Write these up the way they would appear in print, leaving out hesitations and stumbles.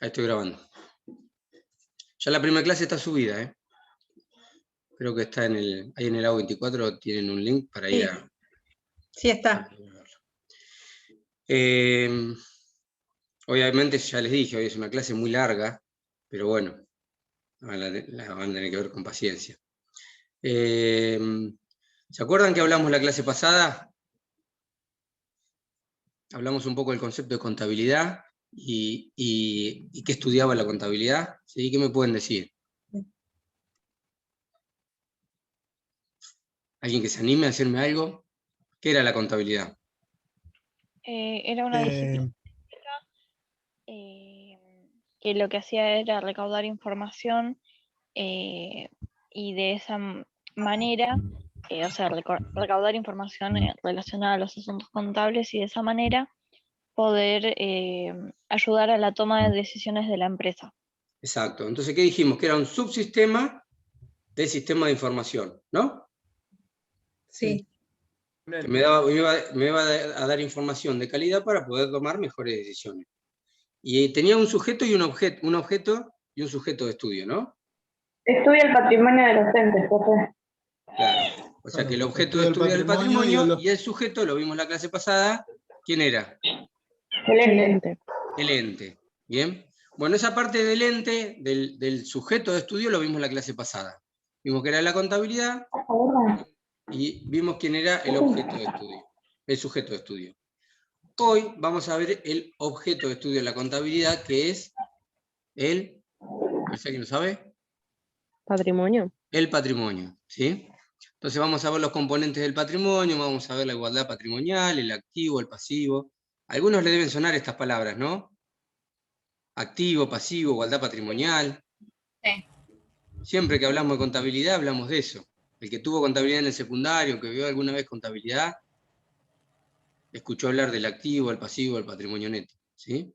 Ahí estoy grabando. Ya la primera clase está subida, ¿eh? Creo que está ahí en el AO24, tienen un link para ir a... Sí, está. Obviamente ya les dije, hoy es una clase muy larga, pero bueno, la van a tener que ver con paciencia. ¿Se acuerdan que hablamos la clase pasada? Hablamos un poco del concepto de contabilidad y qué estudiaba la contabilidad. ¿Sí? ¿Qué me pueden decir? ¿Alguien que se anime a decirme algo? ¿Qué era la contabilidad? Era una disciplina que lo que hacía era recaudar información y de esa manera, o sea, recaudar información relacionada a los asuntos contables y de esa manera poder ayudar a la toma de decisiones de la empresa. Exacto. Entonces, ¿qué dijimos? Que era un subsistema del sistema de información, ¿no? Sí. Que me iba a dar información de calidad para poder tomar mejores decisiones. Y tenía un sujeto y un objeto y un sujeto de estudio, ¿no? Estudia el patrimonio de los entes, profe. Claro. O sea que el objeto de estudio era el patrimonio y el sujeto, lo vimos la clase pasada, ¿quién era? El ente. El ente. ¿Bien? Bueno, esa parte del ente, del sujeto de estudio, lo vimos en la clase pasada. Vimos que era la contabilidad y vimos quién era el objeto de estudio, el sujeto de estudio. Hoy vamos a ver el objeto de estudio de la contabilidad, que es el, a ver si alguien lo sabe. Patrimonio. El patrimonio, ¿sí? Entonces vamos a ver los componentes del patrimonio, vamos a ver la igualdad patrimonial, el activo, el pasivo. A algunos le deben sonar estas palabras, ¿no? Activo, pasivo, igualdad patrimonial. Sí. Siempre que hablamos de contabilidad, hablamos de eso. El que tuvo contabilidad en el secundario, que vio alguna vez contabilidad, escuchó hablar del activo, el pasivo, el patrimonio neto, ¿sí?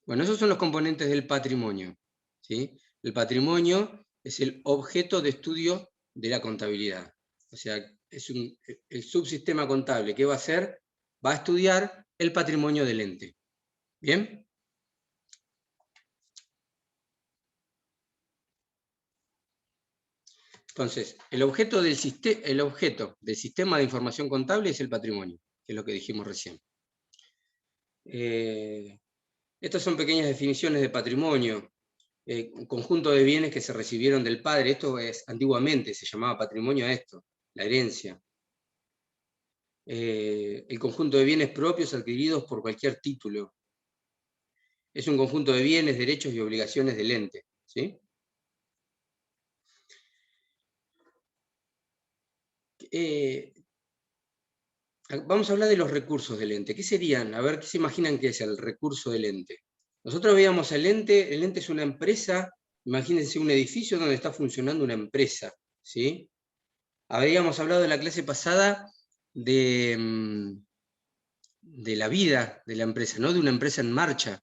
Bueno, esos son los componentes del patrimonio, ¿sí? El patrimonio es el objeto de estudio de la contabilidad. O sea, es el subsistema contable. ¿Qué va a hacer? Va a estudiar el patrimonio del ente. ¿Bien? Entonces, el objeto del sistema de información contable es el patrimonio, que es lo que dijimos recién. Estas son pequeñas definiciones de patrimonio. Un conjunto de bienes que se recibieron del padre. Esto es, antiguamente se llamaba patrimonio a esto, la herencia. El conjunto de bienes propios adquiridos por cualquier título. Es un conjunto de bienes, derechos y obligaciones del ente, ¿sí? Vamos a hablar de los recursos del ente. ¿Qué serían? A ver, ¿qué se imaginan que es el recurso del ente? Nosotros veíamos el ente es una empresa, imagínense un edificio donde está funcionando una empresa, ¿sí? Habíamos hablado en la clase pasada de la vida de la empresa, ¿no? De una empresa en marcha,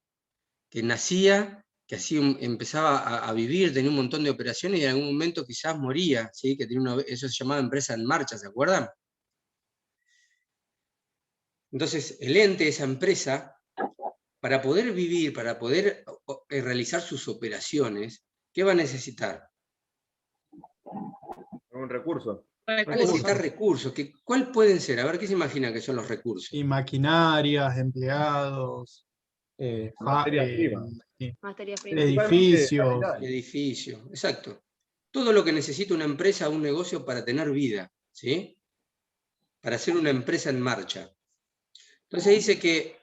que nacía, que así empezaba a vivir, tenía un montón de operaciones y en algún momento quizás moría, ¿sí? Que tenía eso se llamaba empresa en marcha, ¿se acuerdan? Entonces, el ente, esa empresa, para poder vivir, para poder realizar sus operaciones, ¿qué va a necesitar? Un recurso. Va a necesitar recursos. ¿Cuál pueden ser? A ver, ¿qué se imagina que son los recursos? Y maquinarias, empleados, Materia prima. edificios. Edificios, exacto. Todo lo que necesita una empresa o un negocio para tener vida, ¿sí? Para hacer una empresa en marcha. Entonces dice que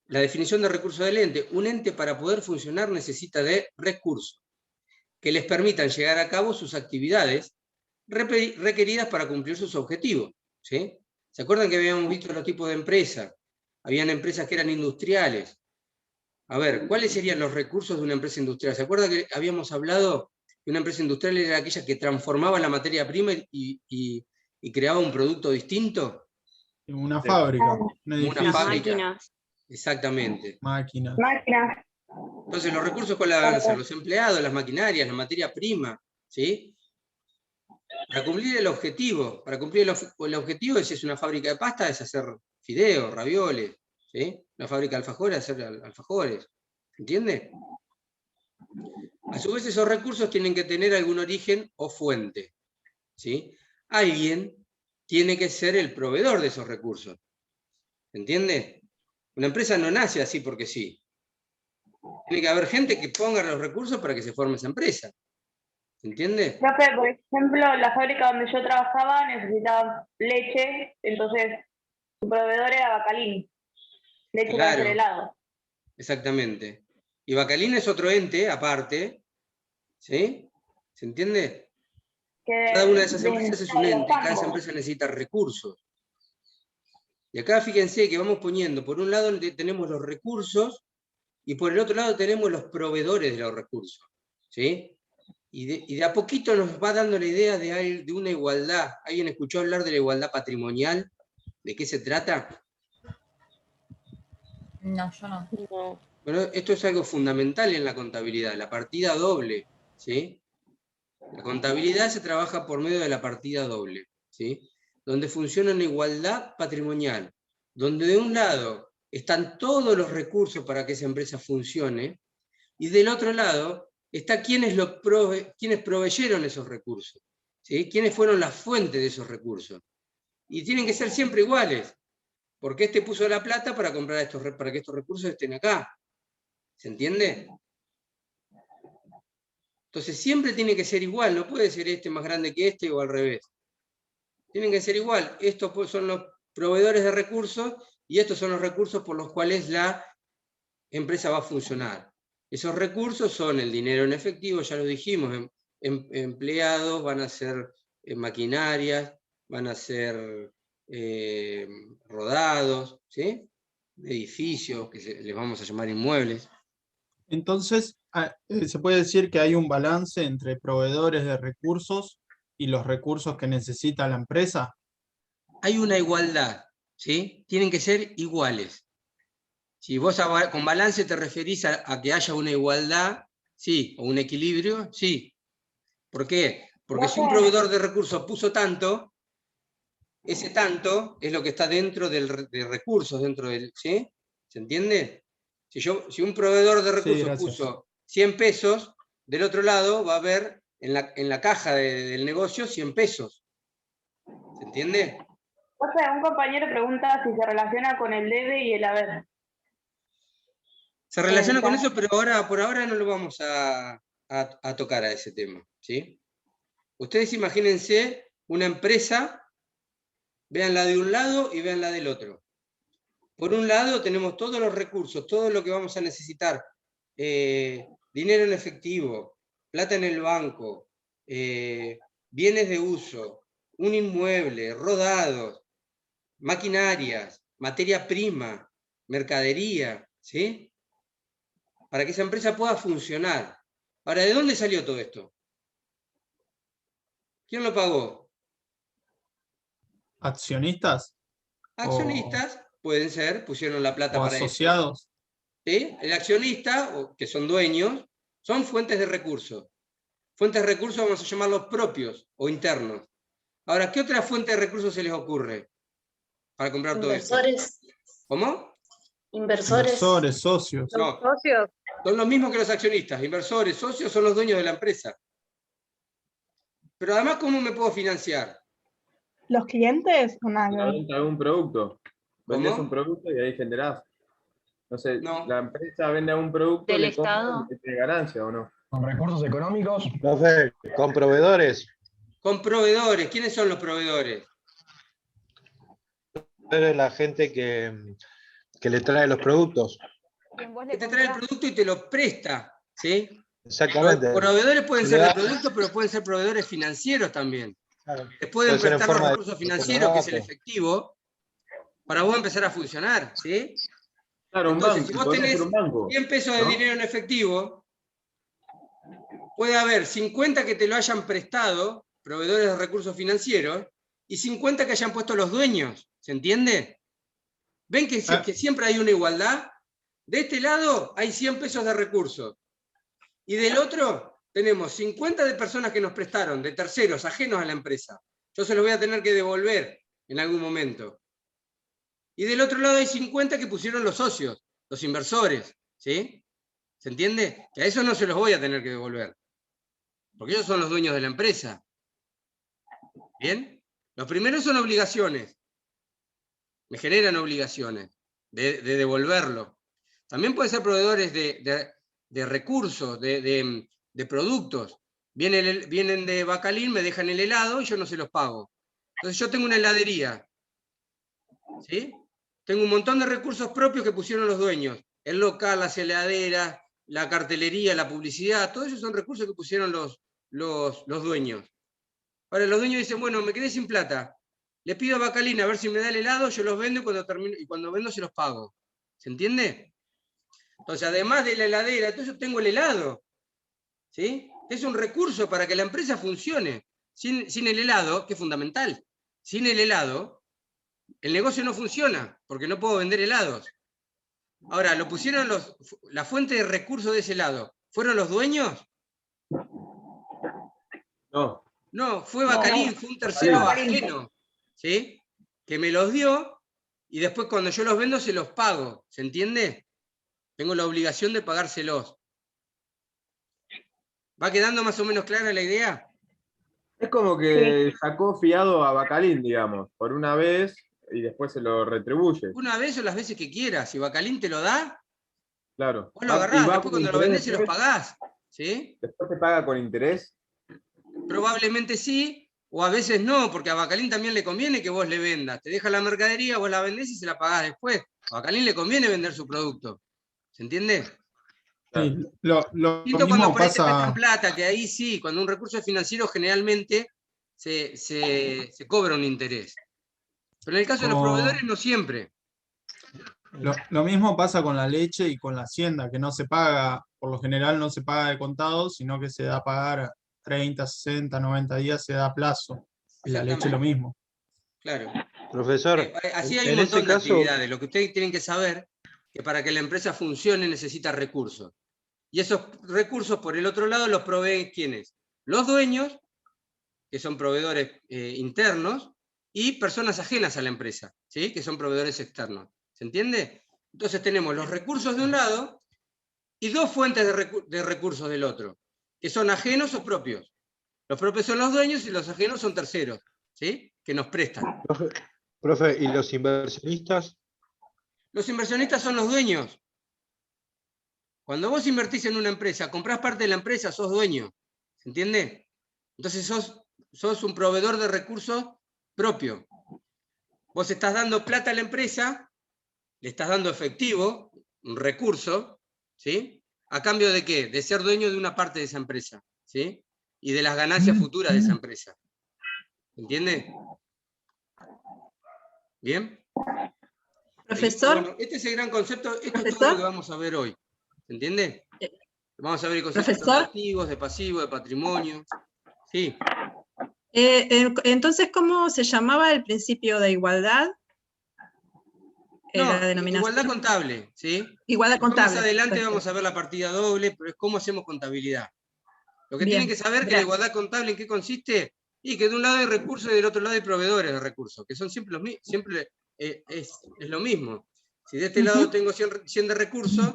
la definición de recurso del ente, un ente para poder funcionar necesita de recursos que les permitan llevar a cabo sus actividades requeridas para cumplir sus objetivos, ¿sí? ¿Se acuerdan que habíamos visto los tipos de empresas? Habían empresas que eran industriales. A ver, ¿cuáles serían los recursos de una empresa industrial? ¿Se acuerdan que habíamos hablado que una empresa industrial era aquella que transformaba la materia prima y creaba un producto distinto? Una fábrica, un edificio. Una fábrica. Máquinas. Exactamente. Máquinas. Entonces, los recursos, ¿cuáles van a ser? Los empleados, las maquinarias, la materia prima, ¿sí? Para cumplir el objetivo, el objetivo es una fábrica de pasta, es hacer fideos, ravioles, ¿sí? Una fábrica de alfajores, hacer alfajores. ¿Entiende? A su vez, esos recursos tienen que tener algún origen o fuente, ¿sí? Alguien tiene que ser el proveedor de esos recursos. ¿Entiende? Una empresa no nace así porque sí. Tiene que haber gente que ponga los recursos para que se forme esa empresa. ¿Entiende? Profe, por ejemplo, la fábrica donde yo trabajaba necesitaba leche, entonces su proveedor era Bacalín. Leche para hacer Claro, helado. exactamente. Y Bacalín es otro ente aparte, ¿sí? ¿Se entiende? Cada una de esas empresas es un ente, cada esa empresa necesita recursos. Y acá fíjense que vamos poniendo, por un lado tenemos los recursos y por el otro lado tenemos los proveedores de los recursos, ¿sí? Y de a poquito nos va dando la idea de una igualdad. ¿Alguien escuchó hablar de la igualdad patrimonial? ¿De qué se trata? No, yo no. No. Bueno, esto es algo fundamental en la contabilidad, la partida doble, ¿sí? La contabilidad se trabaja por medio de la partida doble, ¿sí? Donde funciona una igualdad patrimonial, donde de un lado están todos los recursos para que esa empresa funcione, y del otro lado está quienes proveyeron esos recursos, ¿sí? Quiénes fueron las fuentes de esos recursos. Y tienen que ser siempre iguales, porque este puso la plata para comprar para que estos recursos estén acá. ¿Se entiende? Entonces siempre tiene que ser igual, no puede ser este más grande que este o al revés. Tienen que ser igual. Estos son los proveedores de recursos y estos son los recursos por los cuales la empresa va a funcionar. Esos recursos son el dinero en efectivo, ya lo dijimos, empleados, van a ser maquinarias, van a ser rodados, ¿sí? Edificios, que les vamos a llamar inmuebles. Entonces, se puede decir que hay un balance entre proveedores de recursos y los recursos que necesita la empresa. Hay una igualdad, ¿sí? Tienen que ser iguales. Si vos con balance te referís a que haya una igualdad, sí, o un equilibrio, sí. ¿Por qué? Porque si un proveedor de recursos puso tanto, ese tanto es lo que está dentro de recursos, dentro del, ¿sí? ¿Se entiende? Si un proveedor de recursos puso 100 pesos, del otro lado va a haber en la caja del negocio 100 pesos. ¿Se entiende? O sea, un compañero pregunta si se relaciona con el debe y el haber. Se relaciona con eso, pero por ahora no lo vamos a tocar a ese tema, ¿sí? Ustedes imagínense una empresa, véanla de un lado y véanla del otro. Por un lado tenemos todos los recursos, todo lo que vamos a necesitar, dinero en efectivo, plata en el banco, bienes de uso, un inmueble, rodados, maquinarias, materia prima, mercadería, ¿sí? Para que esa empresa pueda funcionar. Ahora, ¿de dónde salió todo esto? ¿Quién lo pagó? ¿Accionistas? Accionistas pueden ser, pusieron la plata para eso. ¿Asociados? ¿Sí? El accionista, que son dueños, son fuentes de recursos. Fuentes de recursos vamos a llamarlos propios o internos. Ahora, ¿qué otra fuente de recursos se les ocurre para comprar todo esto? Inversores. ¿Cómo? Inversores. Inversores, socios. No, ¿Socios? son los mismos que los accionistas. Inversores, socios son los dueños de la empresa. Pero además, ¿cómo me puedo financiar? ¿Los clientes? Algún producto. Vendes ¿Cómo? un producto y ahí generás. No sé, No. la empresa vende algún producto, ¿Del le compran Estado? y tiene ganancia o no. ¿Con recursos económicos? No sé, con proveedores. Con proveedores. ¿Quiénes son los proveedores? Es la gente que le trae los productos. Que te trae el producto y te lo presta, ¿sí? Exactamente. Proveedores pueden ser de productos, pero pueden ser proveedores financieros también. Claro. Te pueden Puede ser en prestar los forma de recursos financieros, que es el contrato. efectivo, para vos empezar a funcionar, ¿sí? Claro, Entonces, un banco, si vos podría tenés ser un banco, 100 pesos de ¿no? dinero en efectivo, puede haber 50 que te lo hayan prestado, proveedores de recursos financieros, y 50 que hayan puesto los dueños, ¿se entiende? ¿Ven que siempre hay una igualdad? De este lado hay 100 pesos de recursos, y del otro tenemos 50 de personas que nos prestaron, de terceros, ajenos a la empresa. Yo se los voy a tener que devolver en algún momento. Y del otro lado hay 50 que pusieron los socios, los inversores, ¿sí? ¿Se entiende? Que a eso no se los voy a tener que devolver. Porque ellos son los dueños de la empresa. ¿Bien? Los primeros son obligaciones. Me generan obligaciones de devolverlo. También pueden ser proveedores de recursos, de productos. Vienen de Bacalín, me dejan el helado y yo no se los pago. Entonces yo tengo una heladería. ¿Sí? Tengo un montón de recursos propios que pusieron los dueños. El local, las heladeras, la cartelería, la publicidad, todos esos son recursos que pusieron los dueños. Ahora los dueños dicen, bueno, me quedé sin plata. Le pido a Bacalín a ver si me da el helado, yo los vendo y cuando vendo se los pago. ¿Se entiende? Entonces, además de la heladera, entonces tengo el helado. ¿Sí? Es un recurso para que la empresa funcione. Sin el helado, que es fundamental, sin el helado, el negocio no funciona, porque no puedo vender helados. Ahora, lo pusieron la fuente de recursos de ese helado. ¿Fueron los dueños? No. No, fue Bacalín, fue un tercero ajeno, ¿sí? Que me los dio y después cuando yo los vendo se los pago. ¿Se entiende? Tengo la obligación de pagárselos. ¿Va quedando más o menos clara la idea? Es como que sacó fiado a Bacalín, digamos, por una vez y después se lo retribuye. Una vez o las veces que quieras. Si Bacalín te lo da, Claro. vos lo agarrás, después cuando lo vendés se los pagás. ¿Sí? ¿Después te paga con interés? Probablemente sí, o a veces no, porque a Bacalín también le conviene que vos le vendas. Te deja la mercadería, vos la vendés y se la pagás después. A Bacalín le conviene vender su producto. ¿Se entiende? Sí, lo Siento cuando mismo por ahí te prestan pasa, plata, que ahí sí, cuando un recurso es financiero generalmente se cobra un interés. Pero en el caso de los proveedores no siempre. lo mismo pasa con la leche y con la hacienda, que no se paga, por lo general no se paga de contado, sino que se da a pagar 30, 60, 90 días, se da a plazo. Y la leche lo mismo. Claro. Profesor, Así hay un en ese montón de caso, actividades. Lo que ustedes tienen que saber que para que la empresa funcione necesita recursos. Y esos recursos, por el otro lado, los proveen ¿quiénes? Los dueños, que son proveedores internos, y personas ajenas a la empresa, ¿sí? Que son proveedores externos. ¿Se entiende? Entonces tenemos los recursos de un lado y dos fuentes de recursos del otro, que son ajenos o propios. Los propios son los dueños y los ajenos son terceros, ¿sí? Que nos prestan. profe, ¿y los inversionistas? Los inversionistas son los dueños. Cuando vos invertís en una empresa, comprás parte de la empresa, sos dueño. ¿Se entiende? Entonces sos un proveedor de recursos propio. Vos estás dando plata a la empresa, le estás dando efectivo, un recurso, ¿sí? ¿A cambio de qué? De ser dueño de una parte de esa empresa, ¿sí? Y de las ganancias futuras de esa empresa. ¿Entiende? ¿Bien? Profesor. Bueno, este es el gran concepto, esto ¿Profesor? es todo lo que vamos a ver hoy. ¿Se entiende? Vamos a ver el concepto de ¿Profesor? activos, de pasivos, de patrimonio. Sí. Entonces, ¿cómo se llamaba el principio de igualdad? No, La denominación. igualdad contable, ¿sí? Igualdad Después contable. más adelante Perfecto. vamos a ver la partida doble, pero es cómo hacemos contabilidad. Lo que Bien, tienen que saber es que la gracias. igualdad contable en qué consiste, y que de un lado hay recursos y del otro lado hay proveedores de recursos, que son siempre es lo mismo. Si de este lado tengo 100 de recursos,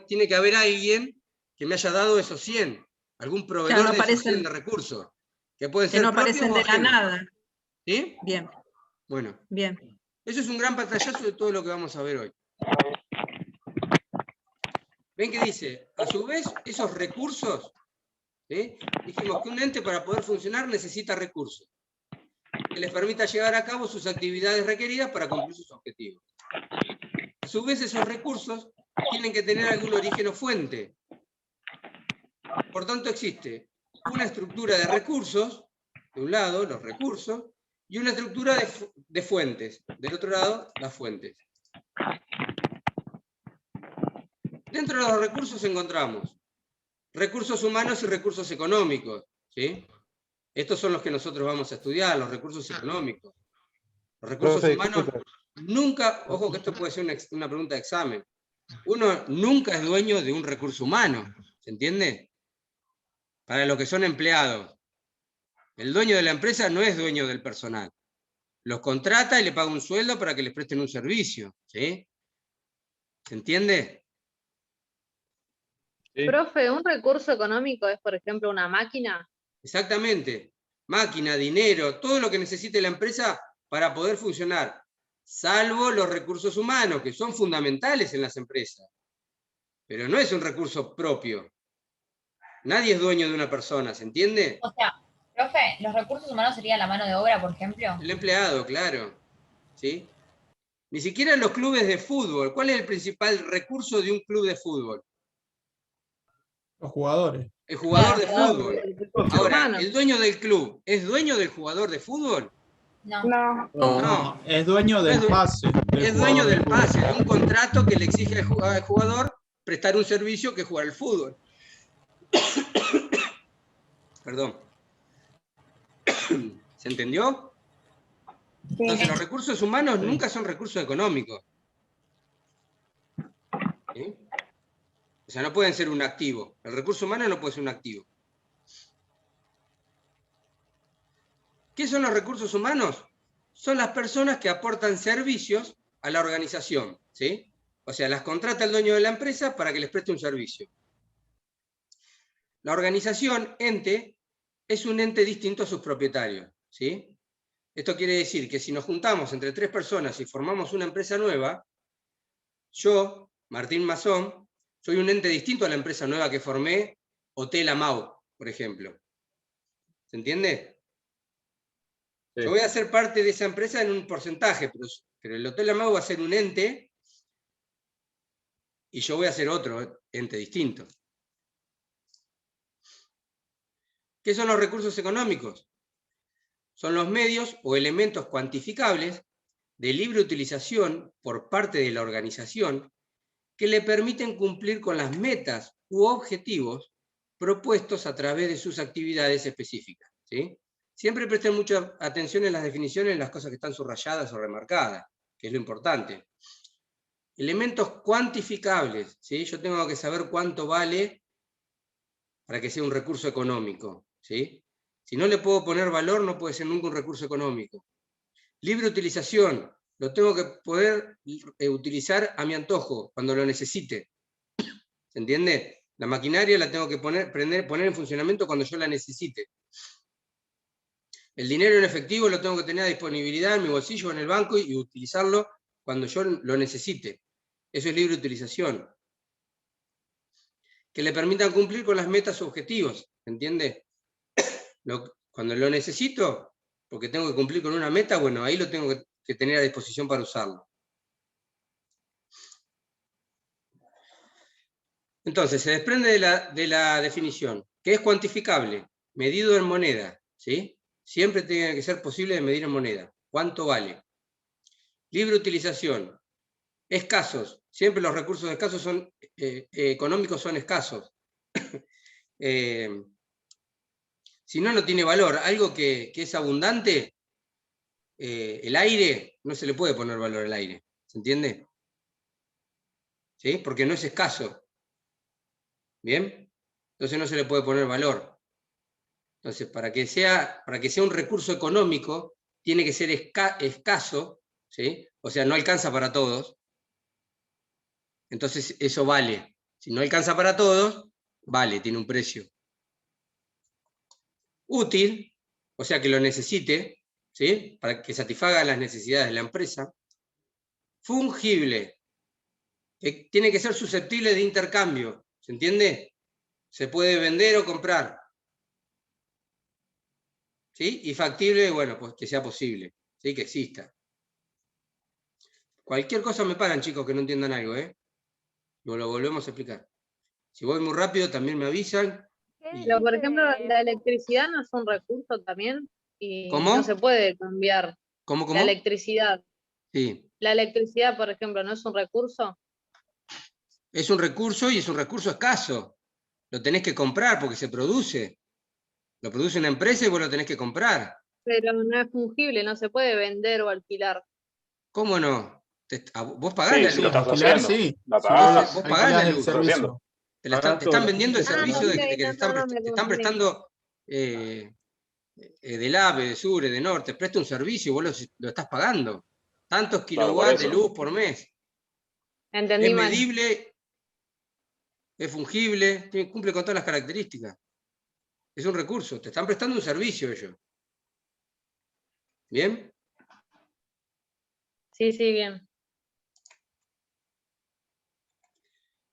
tiene que haber alguien que me haya dado esos 100, algún proveedor no de esos aparecen- 100 de recursos, que pueden Que ser no propios aparecen o de la ajenos. nada. ¿Sí? Bien, Bueno, bien. eso es un gran pantallazo de todo lo que vamos a ver hoy. ¿Ven que dice? A su vez, esos recursos, ¿sí? Dijimos que un ente para poder funcionar necesita recursos que les permita llevar a cabo sus actividades requeridas para cumplir sus objetivos. A su vez, esos recursos tienen que tener algún origen o fuente. Por tanto, existe una estructura de recursos, de un lado, los recursos, y una estructura de fuentes, del otro lado, las fuentes. Dentro de los recursos encontramos recursos humanos y recursos económicos, ¿sí? Estos son los que nosotros vamos a estudiar, los recursos económicos. Los recursos Profe, humanos disculpe. nunca, ojo que esto puede ser una pregunta de examen, uno nunca es dueño de un recurso humano, ¿se entiende? Para los que son empleados. El dueño de la empresa no es dueño del personal. Los contrata y le paga un sueldo para que les presten un servicio, ¿sí? ¿Se entiende? Sí. Profe, ¿un recurso económico es, por ejemplo, una máquina? Exactamente. Máquina, dinero, todo lo que necesite la empresa para poder funcionar, salvo los recursos humanos, que son fundamentales en las empresas. Pero no es un recurso propio. Nadie es dueño de una persona, ¿se entiende? O sea, profe, los recursos humanos sería la mano de obra, por ejemplo. El empleado, claro. ¿Sí? Ni siquiera los clubes de fútbol. ¿Cuál es el principal recurso de un club de fútbol? Los jugadores. El jugador de Claro, fútbol. Ahora, ¿el dueño del club es dueño del jugador de fútbol? No. No. No. Es dueño del pase. Es dueño del pase, de un contrato que le exige al jugador prestar un servicio que es jugar al fútbol. Perdón. ¿Se entendió? Entonces, los recursos humanos nunca son recursos económicos. ¿Sí? O sea, no pueden ser un activo. El recurso humano no puede ser un activo. ¿Qué son los recursos humanos? Son las personas que aportan servicios a la organización, ¿sí? O sea, las contrata el dueño de la empresa para que les preste un servicio. La organización, ente, es un ente distinto a sus propietarios, ¿sí? Esto quiere decir que si nos juntamos entre 3 personas y formamos una empresa nueva, yo, Martín Mazón, soy un ente distinto a la empresa nueva que formé, Hotel Amau, por ejemplo. ¿Se entiende? Sí. Yo voy a ser parte de esa empresa en un porcentaje, pero el Hotel Amau va a ser un ente y yo voy a ser otro ente distinto. ¿Qué son los recursos económicos? Son los medios o elementos cuantificables de libre utilización por parte de la organización que le permiten cumplir con las metas u objetivos propuestos a través de sus actividades específicas, ¿sí? Siempre presten mucha atención en las definiciones, en las cosas que están subrayadas o remarcadas, que es lo importante. Elementos cuantificables, ¿sí? Yo tengo que saber cuánto vale para que sea un recurso económico, ¿sí? Si no le puedo poner valor, no puede ser nunca un recurso económico. Libre utilización, lo tengo que poder utilizar a mi antojo, cuando lo necesite. ¿Se entiende? La maquinaria la tengo que poner en funcionamiento cuando yo la necesite. El dinero en efectivo lo tengo que tener a disponibilidad en mi bolsillo o en el banco y utilizarlo cuando yo lo necesite. Eso es libre utilización. Que le permitan cumplir con las metas o objetivos, ¿entiende? Cuando lo necesito, porque tengo que cumplir con una meta, bueno, ahí lo tengo que tener a disposición para usarlo. Entonces, se desprende de la definición, que es cuantificable, medido en moneda, ¿sí? Siempre tiene que ser posible de medir en moneda. ¿Cuánto vale? Libre utilización. Escasos. Siempre los recursos escasos son, económicos son escasos. Si no, no tiene valor. Algo que es abundante, el aire, no se le puede poner valor al aire. ¿Se entiende? ¿Sí? Porque no es escaso. ¿Bien? Entonces no se le puede poner valor. Entonces, para que sea un recurso económico, tiene que ser escaso, ¿sí? O sea, no alcanza para todos. Entonces, eso vale. Si no alcanza para todos, vale, tiene un precio. Útil, o sea, que lo necesite, ¿sí? Para que satisfaga las necesidades de la empresa. Fungible, que tiene que ser susceptible de intercambio, ¿se entiende? Se puede vender o comprar. ¿Sí? Y factible, bueno, pues que sea posible, ¿sí? Que exista. Cualquier cosa me paran, chicos, que no entiendan algo, ¿eh? Lo volvemos a explicar. Si voy muy rápido, también me avisan. Pero, por ejemplo, la electricidad no es un recurso también y ¿Cómo? no se puede cambiar. ¿Cómo? La electricidad. Sí. La electricidad, por ejemplo, ¿no es un recurso? Es un recurso y es un recurso escaso. Lo tenés que comprar porque se produce. Lo produce una empresa y vos lo tenés que comprar. Pero no es fungible, no se puede vender o alquilar. ¿Cómo no? Vos pagás la luz. lo estás haciendo. Sí. Vos pagás la luz. Te están vendiendo el servicio de que te están prestando del AVE, de Sur, de Norte. Presta un servicio y vos lo estás pagando. Tantos kilowatts de luz por mes. Entendí Es mal. medible es fungible, cumple con todas las características. Es un recurso, te están prestando un servicio ellos. ¿Bien? Sí, sí, bien.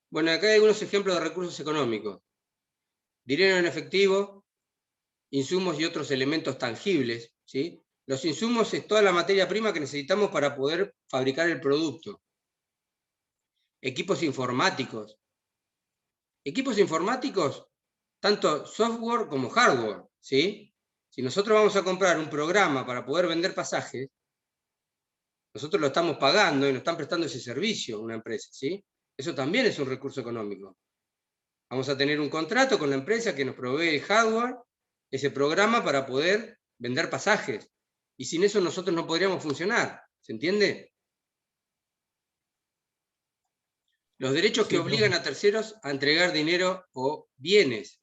Bueno, acá hay algunos ejemplos de recursos económicos. Dinero en efectivo, insumos y otros elementos tangibles, ¿sí? Los insumos es toda la materia prima que necesitamos para poder fabricar el producto. Equipos informáticos. Equipos informáticos, tanto software como hardware, ¿sí? Si nosotros vamos a comprar un programa para poder vender pasajes, nosotros lo estamos pagando y nos están prestando ese servicio a una empresa, ¿sí? Eso también es un recurso económico. Vamos a tener un contrato con la empresa que nos provee el hardware, ese programa para poder vender pasajes. Y sin eso nosotros no podríamos funcionar. ¿Se entiende? Los derechos que obligan a terceros a entregar dinero o bienes.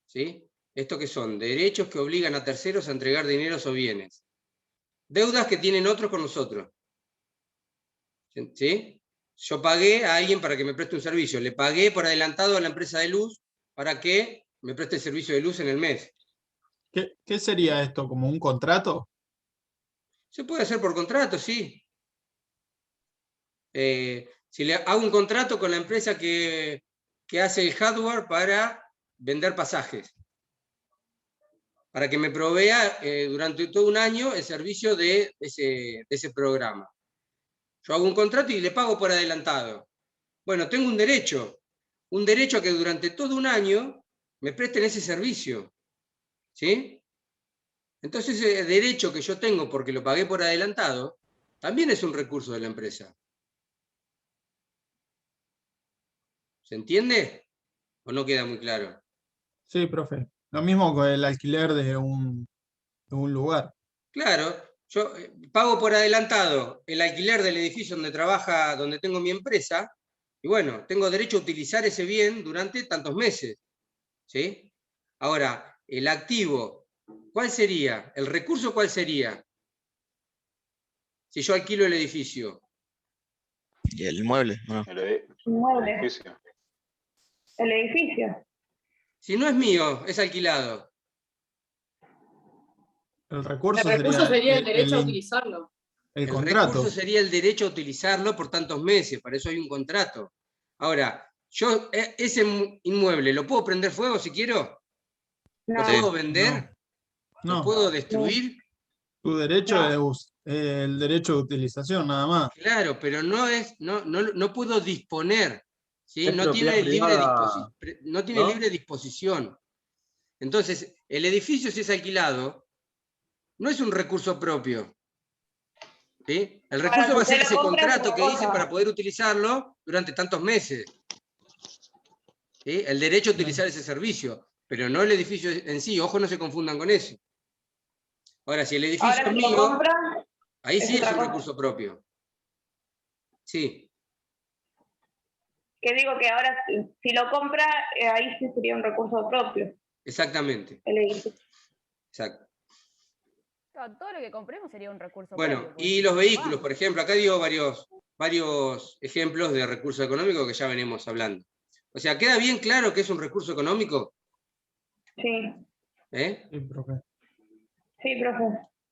¿Sí? ¿Esto qué son? Derechos que obligan a terceros a entregar dineros o bienes. Deudas que tienen otros con nosotros. ¿Sí? Yo pagué a alguien para que me preste un servicio. Le pagué por adelantado a la empresa de luz para que me preste el servicio de luz en el mes. ¿Qué sería esto? ¿Como un contrato? Se puede hacer por contrato, sí. Si le hago un contrato con la empresa que hace el hardware para vender pasajes, para que me provea durante todo un año el servicio de ese programa. Yo hago un contrato y le pago por adelantado. Bueno, tengo un derecho a que durante todo un año me presten ese servicio. ¿Sí? Entonces ese derecho que yo tengo porque lo pagué por adelantado, también es un recurso de la empresa. ¿Se entiende? ¿O no queda muy claro? Sí, profe. Lo mismo con el alquiler de un lugar. Claro, yo pago por adelantado el alquiler del edificio donde tengo mi empresa, y bueno, tengo derecho a utilizar ese bien durante tantos meses. ¿Sí? Ahora, el activo, ¿cuál sería? ¿El recurso cuál sería? Si yo alquilo el edificio. ¿Y el inmueble? No. Inmueble. El edificio. Si no es mío, es alquilado. El recurso sería el derecho a utilizarlo. El contrato. Recurso sería el derecho a utilizarlo por tantos meses, para eso hay un contrato. Ahora, yo ese inmueble, ¿lo puedo prender fuego si quiero? No. ¿Lo puedo vender? No. ¿Lo puedo destruir? Tu derecho es el derecho de utilización, nada más. Claro, pero no puedo disponer. ¿Sí? Es No tiene, privada, libre disposición. Entonces, el edificio, si es alquilado, no es un recurso propio. ¿Sí? El recurso va a ser ese contrato que hice para poder utilizarlo durante tantos meses. ¿Sí? El derecho a utilizar ese servicio, pero no el edificio en sí. Ojo, no se confundan con eso. Ahora, si el edificio es mío, ahí sí es un recurso propio. Sí. Que digo que ahora, si lo compra, ahí sí sería un recurso propio. Exactamente. El edificio. Exacto. Todo lo que compremos sería un recurso Bueno, propio, y los vehículos, por ejemplo, acá digo varios ejemplos de recursos económicos que ya venimos hablando. O sea, ¿queda bien claro que es un recurso económico? Sí. Sí, profe. Sí, profe.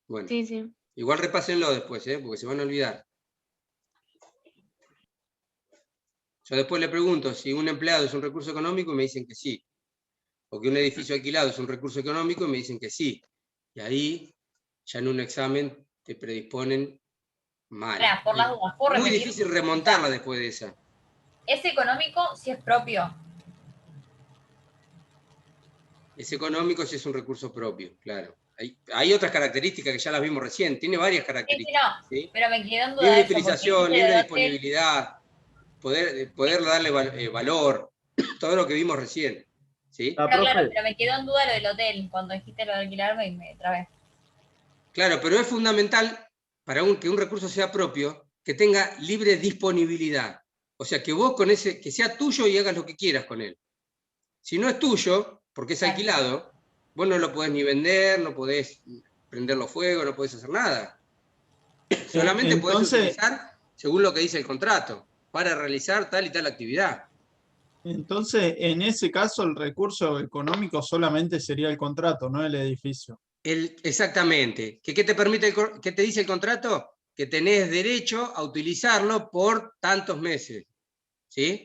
Bueno, Sí. igual repásenlo después, porque se van a olvidar. Yo después le pregunto si un empleado es un recurso económico y me dicen que sí. O que un edificio alquilado es un recurso económico y me dicen que sí. Y ahí, ya en un examen, te predisponen mal. Espera, por las dudas, ¿puedo Muy repetir? difícil remontarla después de esa. ¿Es económico si es propio? Es económico si es un recurso propio, claro. Hay otras características que ya las vimos recién. Tiene varias características. Sí, pero me quedé en duda Libre de eso, porque utilización, dijiste libre de disponibilidad, poder darle valor, todo lo que vimos recién. ¿Sí? Pero claro, pero me quedó en duda lo del hotel. Cuando dijiste lo de alquilarme y me trabé. Claro, pero es fundamental para que un recurso sea propio, que tenga libre disponibilidad. O sea, que vos con ese, que sea tuyo y hagas lo que quieras con él. Si no es tuyo, porque es alquilado, vos no lo podés ni vender, no podés prenderlo fuego, no podés hacer nada. Solamente podés utilizar según lo que dice el contrato, para realizar tal y tal actividad. Entonces, en ese caso, el recurso económico solamente sería el contrato, no el edificio. Exactamente. ¿Qué te permite qué te dice el contrato? Que tenés derecho a utilizarlo por tantos meses. ¿Sí?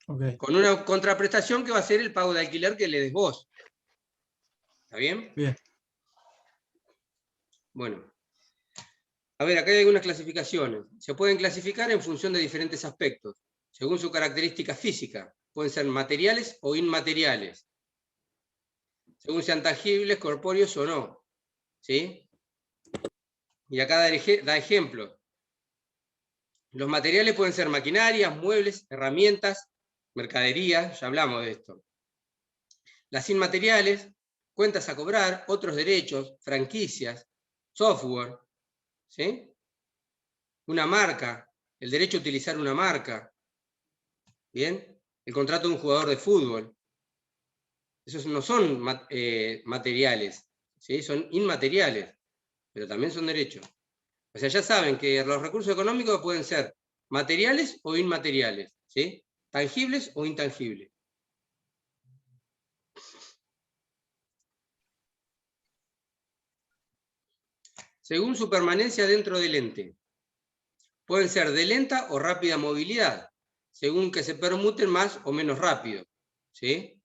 Okay. Con una contraprestación que va a ser el pago de alquiler que le des vos. ¿Está bien? Bien. Bueno. A ver, acá hay algunas clasificaciones. Se pueden clasificar en función de diferentes aspectos, según su característica física. Pueden ser materiales o inmateriales, según sean tangibles, corpóreos o no. ¿Sí? Y acá da ejemplos. Los materiales pueden ser maquinarias, muebles, herramientas, mercadería, ya hablamos de esto. Las inmateriales, cuentas a cobrar, otros derechos, franquicias, software, ¿sí? Una marca, el derecho a utilizar una marca, ¿bien? El contrato de un jugador de fútbol. Esos no son materiales, ¿sí? Son inmateriales, pero también son derechos. O sea, ya saben que los recursos económicos pueden ser materiales o inmateriales, ¿sí? Tangibles o intangibles. Según su permanencia dentro del ente. Pueden ser de lenta o rápida movilidad, según que se permuten más o menos rápido. ¿Sí?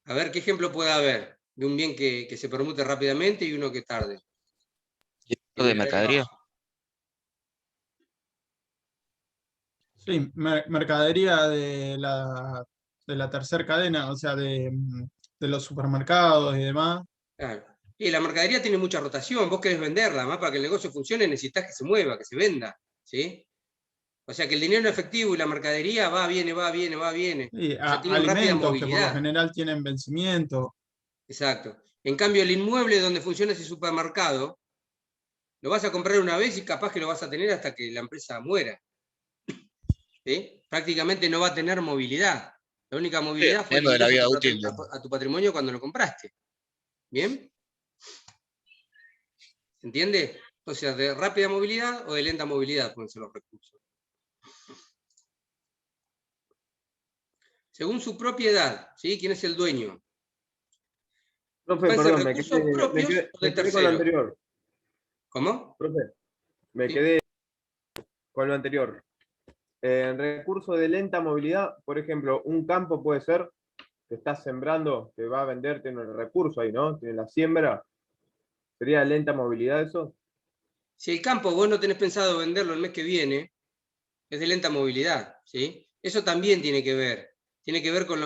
A ver, ¿qué ejemplo puede haber de un bien que se permute rápidamente y uno que tarde? ¿De mercadería? Sí, mercadería de la tercera cadena, o sea, de los supermercados y demás. Claro. Y la mercadería tiene mucha rotación, vos querés venderla, más para que el negocio funcione necesitas que se mueva, que se venda. ¿Sí? O sea que el dinero en efectivo y la mercadería va, viene, va, viene, va, viene. Sí, O sea, tienen rápida alimentos que por lo movilidad. general tienen vencimiento. Exacto. En cambio, el inmueble donde funciona ese supermercado, lo vas a comprar una vez y capaz que lo vas a tener hasta que la empresa muera. ¿Sí? Prácticamente no va a tener movilidad. La única movilidad fue el de la vida ingreso útil. a tu patrimonio cuando lo compraste. ¿Bien? ¿Se entiende? O sea, de rápida movilidad o de lenta movilidad pueden ser los recursos. Según su propiedad, ¿sí? ¿Quién es el dueño? Profe, Pueden ser perdón, recursos propios o de me quedé con lo terceros. anterior. ¿Cómo? Profe, me Sí. quedé con lo anterior. En recurso de lenta movilidad, por ejemplo, un campo puede ser que estás sembrando, que va a vender, tiene el recurso ahí, ¿no? Tiene la siembra. ¿Sería lenta movilidad eso? Si el campo vos no tenés pensado venderlo el mes que viene, es de lenta movilidad, ¿sí? Eso también tiene que ver. Tiene que ver con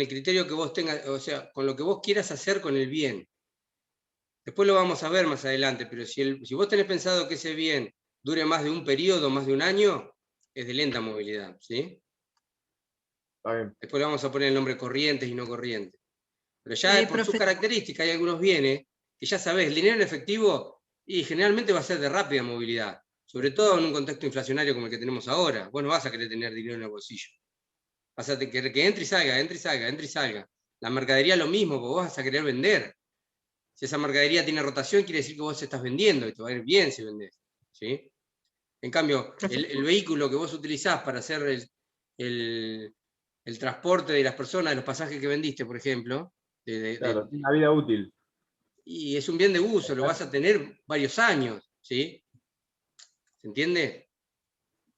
el criterio que vos tengas, o sea, con lo que vos quieras hacer con el bien. Después lo vamos a ver más adelante, pero si vos tenés pensado que ese bien dure más de un periodo, más de un año, es de lenta movilidad, ¿sí? Está bien. Después le vamos a poner el nombre corrientes y no corrientes. Pero ya por sus características hay algunos bienes que ya sabés, el dinero en efectivo y generalmente va a ser de rápida movilidad, sobre todo en un contexto inflacionario como el que tenemos ahora. Vos no vas a querer tener dinero en el bolsillo. Vas a querer que entre y salga, entre y salga, entre y salga. La mercadería lo mismo, porque vos vas a querer vender. Si esa mercadería tiene rotación, quiere decir que vos estás vendiendo y te va a ir bien si vendés. ¿Sí? En cambio, el vehículo que vos utilizás para hacer el transporte de las personas, de los pasajes que vendiste, por ejemplo, Claro, tiene una vida útil. y es un bien de uso, lo vas a tener varios años, ¿sí? ¿Se entiende?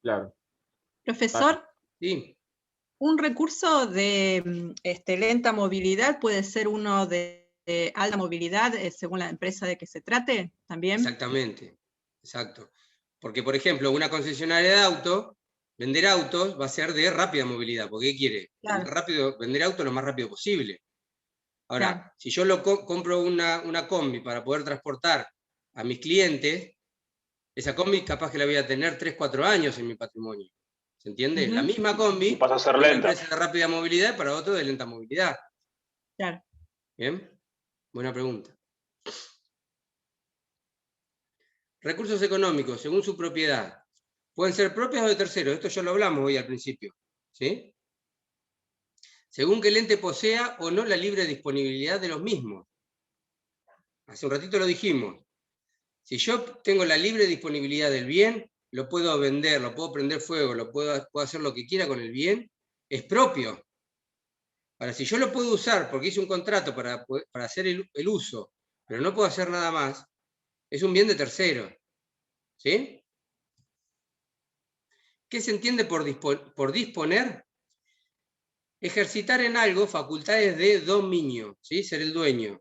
Claro. Profesor, Sí. un recurso de lenta movilidad puede ser uno de alta movilidad según la empresa de que se trate también. Exactamente, exacto. Porque, por ejemplo, una concesionaria de auto, vender autos va a ser de rápida movilidad, porque ¿qué quiere? Claro. Vender autos lo más rápido posible. Ahora, Claro. si yo compro una combi para poder transportar a mis clientes, esa combi capaz que la voy a tener 3, 4 años en mi patrimonio. ¿Se entiende? La misma combi pasa a ser para una lenta. empresa de rápida movilidad y para otro de lenta movilidad. Claro. ¿Bien? Buena pregunta. Recursos económicos, según su propiedad. Pueden ser propios o de terceros. Esto ya lo hablamos hoy al principio. ¿Sí? Según que el ente posea o no la libre disponibilidad de los mismos. Hace un ratito lo dijimos. Si yo tengo la libre disponibilidad del bien, lo puedo vender, lo puedo prender fuego, puedo hacer lo que quiera con el bien, es propio. Ahora, si yo lo puedo usar porque hice un contrato para hacer el uso, pero no puedo hacer nada más, es un bien de tercero. ¿Sí? ¿Qué se entiende por disponer? Ejercitar en algo facultades de dominio, ¿sí? Ser el dueño.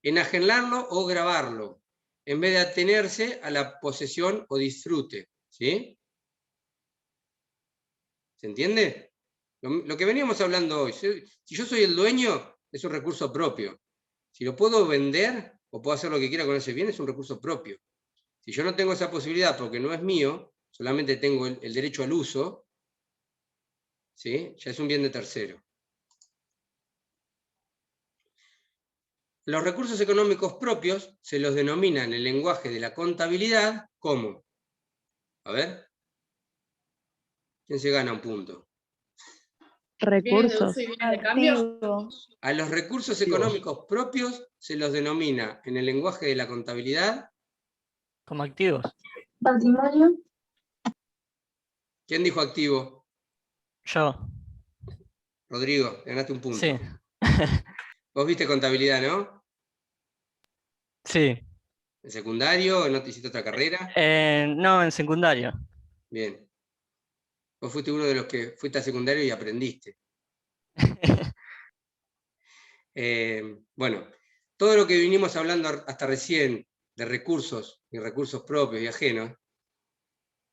Enajenarlo o grabarlo, en vez de atenerse a la posesión o disfrute. ¿Sí? ¿Se entiende? Lo que veníamos hablando hoy. Si yo soy el dueño, es un recurso propio. Si lo puedo vender o puedo hacer lo que quiera con ese bien, es un recurso propio. Si yo no tengo esa posibilidad porque no es mío, solamente tengo el derecho al uso, ¿sí? Ya es un bien de tercero. Los recursos económicos propios se los denomina en el lenguaje de la contabilidad como, a ver, ¿quién se gana un punto? Recursos. A los recursos económicos propios se los denomina en el lenguaje de la contabilidad como activos. Patrimonio. ¿Quién dijo activo? Yo. Rodrigo, ganaste un punto. Sí. Vos viste contabilidad, ¿no? Sí. ¿En secundario? ¿No te hiciste otra carrera? No, en secundario. Bien. Vos fuiste uno de los que fuiste a secundario y aprendiste. Bueno, todo lo que vinimos hablando hasta recién de recursos y recursos propios y ajenos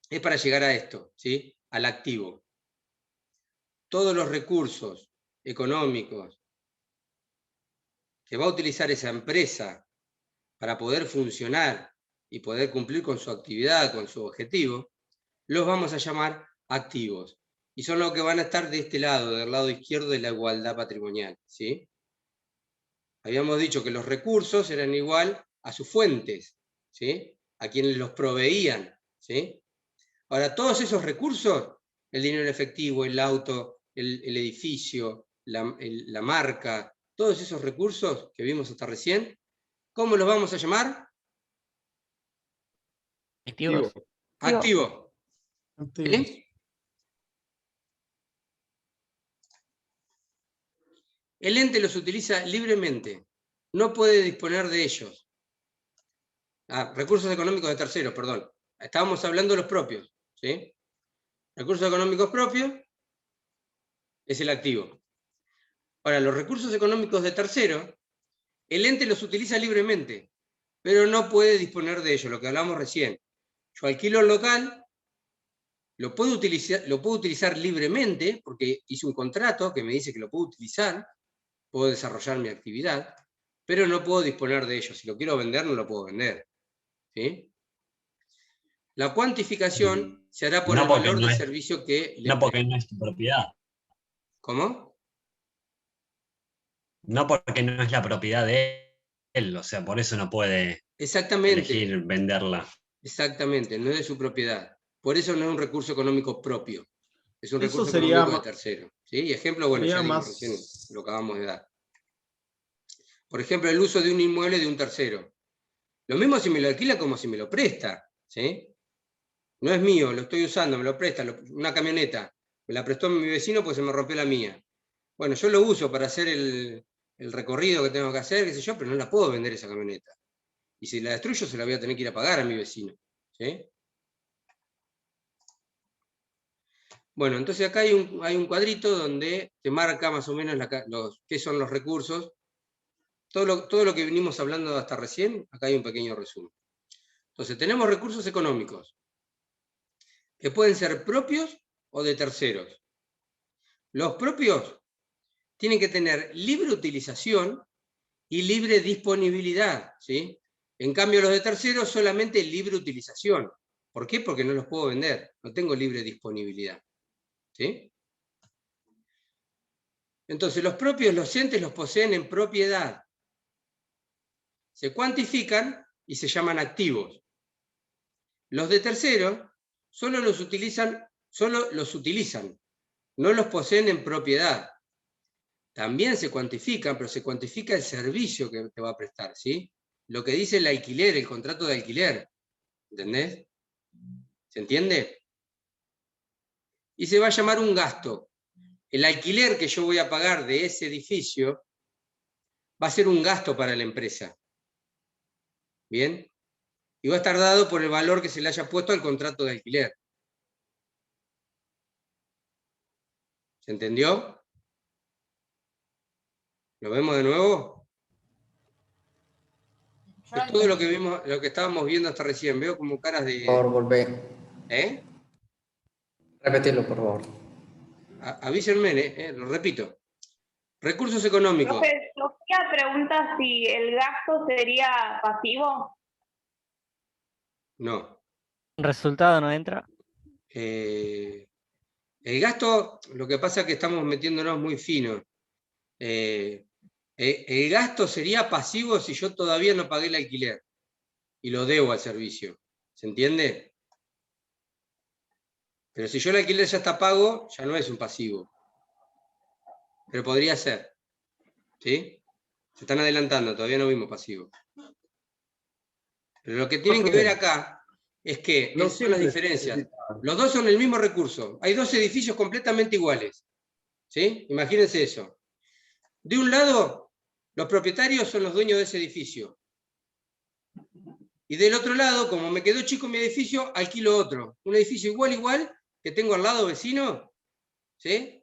es para llegar a esto, ¿sí? Al activo. Todos los recursos económicos que va a utilizar esa empresa para poder funcionar y poder cumplir con su actividad, con su objetivo, los vamos a llamar activos. Y son los que van a estar de este lado, del lado izquierdo de la igualdad patrimonial, ¿sí? Habíamos dicho que los recursos eran igual a sus fuentes, ¿sí? A quienes los proveían, ¿sí? Ahora, todos esos recursos, el dinero en efectivo, el auto, el edificio, la marca, todos esos recursos que vimos hasta recién, ¿cómo los vamos a llamar? Activos. Activo. ¿Sí? El ente los utiliza libremente, no puede disponer de ellos. Recursos económicos de terceros, perdón. Estábamos hablando de los propios, ¿sí? Recursos económicos propios es el activo. Ahora, los recursos económicos de terceros, el ente los utiliza libremente, pero no puede disponer de ellos, lo que hablamos recién. Yo alquilo el local, lo puedo utilizar libremente, porque hice un contrato que me dice que lo puedo utilizar, puedo desarrollar mi actividad, pero no puedo disponer de ello. Si lo quiero vender, no lo puedo vender. ¿Sí? La cuantificación se hará por el valor del servicio que le... No porque no es tu propiedad. ¿Cómo? No porque no es la propiedad de él, o sea, por eso no puede elegir venderla. Exactamente, no es de su propiedad. Por eso no es un recurso económico propio. Es un Eso recurso sería económico de tercero. ¿Sí? Y ejemplo, bueno, ya más... recién lo acabamos de dar. Por ejemplo, el uso de un inmueble de un tercero. Lo mismo si me lo alquila como si me lo presta. ¿Sí? No es mío, lo estoy usando, me lo presta, una camioneta. Me la prestó mi vecino porque se me rompió la mía. Bueno, yo lo uso para hacer el recorrido que tengo que hacer, qué sé yo, pero no la puedo vender esa camioneta. Y si la destruyo, se la voy a tener que ir a pagar a mi vecino. ¿Sí? Bueno, entonces acá hay un cuadrito donde te marca más o menos qué son los recursos. Todo lo que venimos hablando hasta recién, acá hay un pequeño resumen. Entonces, tenemos recursos económicos que pueden ser propios o de terceros. Los propios tienen que tener libre utilización y libre disponibilidad, ¿sí? En cambio, los de terceros solamente libre utilización. ¿Por qué? Porque no los puedo vender, no tengo libre disponibilidad. ¿Sí? Entonces, los propios, los entes los poseen en propiedad. Se cuantifican y se llaman activos. Los de terceros solo los utilizan, no los poseen en propiedad. También se cuantifican, pero se cuantifica el servicio que te va a prestar, ¿sí? Lo que dice el alquiler, el contrato de alquiler, ¿entendés? ¿Se entiende? Y se va a llamar un gasto. El alquiler que yo voy a pagar de ese edificio va a ser un gasto para la empresa. ¿Bien? Y va a estar dado por el valor que se le haya puesto al contrato de alquiler. ¿Se entendió? ¿Lo vemos de nuevo? Es todo lo que vimos, lo que estábamos viendo hasta recién. Veo como caras de... Por favor, volver. ¿Eh? Repetirlo, por favor. Avísenme, lo repito. Recursos económicos. Profe, Sofía pregunta si el gasto sería pasivo. No. ¿Resultado no entra? El gasto, lo que pasa es que estamos metiéndonos muy fino. El gasto sería pasivo si yo todavía no pagué el alquiler y lo debo al servicio. ¿Se entiende? Pero si yo el alquiler ya está pago, ya no es un pasivo. Pero podría ser. ¿Sí? Se están adelantando, todavía no vimos pasivo. Pero lo que tienen que ver acá es que no son las diferencias. Los dos son el mismo recurso. Hay dos edificios completamente iguales. ¿Sí? Imagínense eso. De un lado, los propietarios son los dueños de ese edificio. Y del otro lado, como me quedó chico mi edificio, alquilo otro. Un edificio igual, que tengo al lado vecino, ¿sí?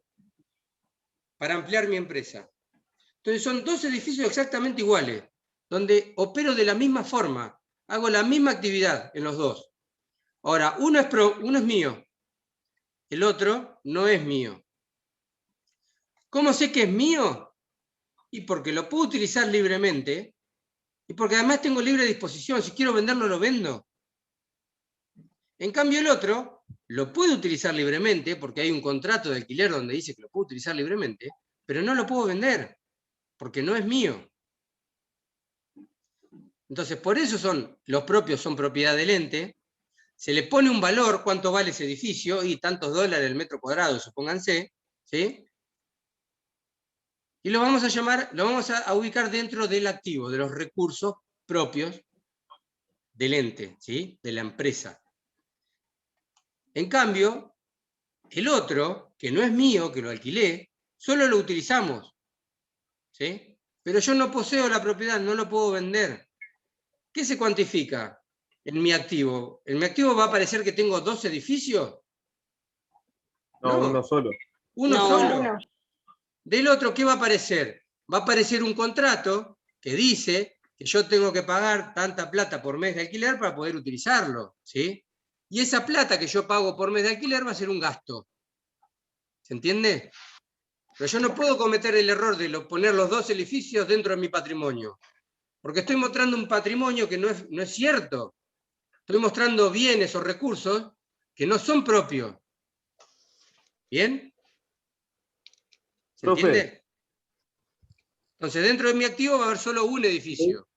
Para ampliar mi empresa. Entonces son dos edificios exactamente iguales, donde opero de la misma forma, hago la misma actividad en los dos. Ahora, uno es mío, el otro no es mío. ¿Cómo sé que es mío? Y porque lo puedo utilizar libremente, y porque además tengo libre disposición, si quiero venderlo, lo vendo. En cambio el otro lo puedo utilizar libremente, porque hay un contrato de alquiler donde dice que lo puedo utilizar libremente, pero no lo puedo vender, porque no es mío. Entonces, por eso los propios son propiedad del ente, se le pone un valor, cuánto vale ese edificio, y tantos dólares el metro cuadrado, supónganse, ¿sí? Y lo vamos a ubicar dentro del activo, de los recursos propios del ente, ¿sí? De la empresa. En cambio, el otro, que no es mío, que lo alquilé, solo lo utilizamos, ¿sí? Pero yo no poseo la propiedad, no lo puedo vender. ¿Qué se cuantifica en mi activo? ¿En mi activo va a aparecer que tengo dos edificios? No, uno solo. Uno solo. Del otro, ¿qué va a aparecer? Va a aparecer un contrato que dice que yo tengo que pagar tanta plata por mes de alquiler para poder utilizarlo, ¿sí? Y esa plata que yo pago por mes de alquiler va a ser un gasto. ¿Se entiende? Pero yo no puedo cometer el error de poner los dos edificios dentro de mi patrimonio. Porque estoy mostrando un patrimonio que no es cierto. Estoy mostrando bienes o recursos que no son propios. ¿Bien? ¿Se entiende? Entonces, dentro de mi activo va a haber solo un edificio.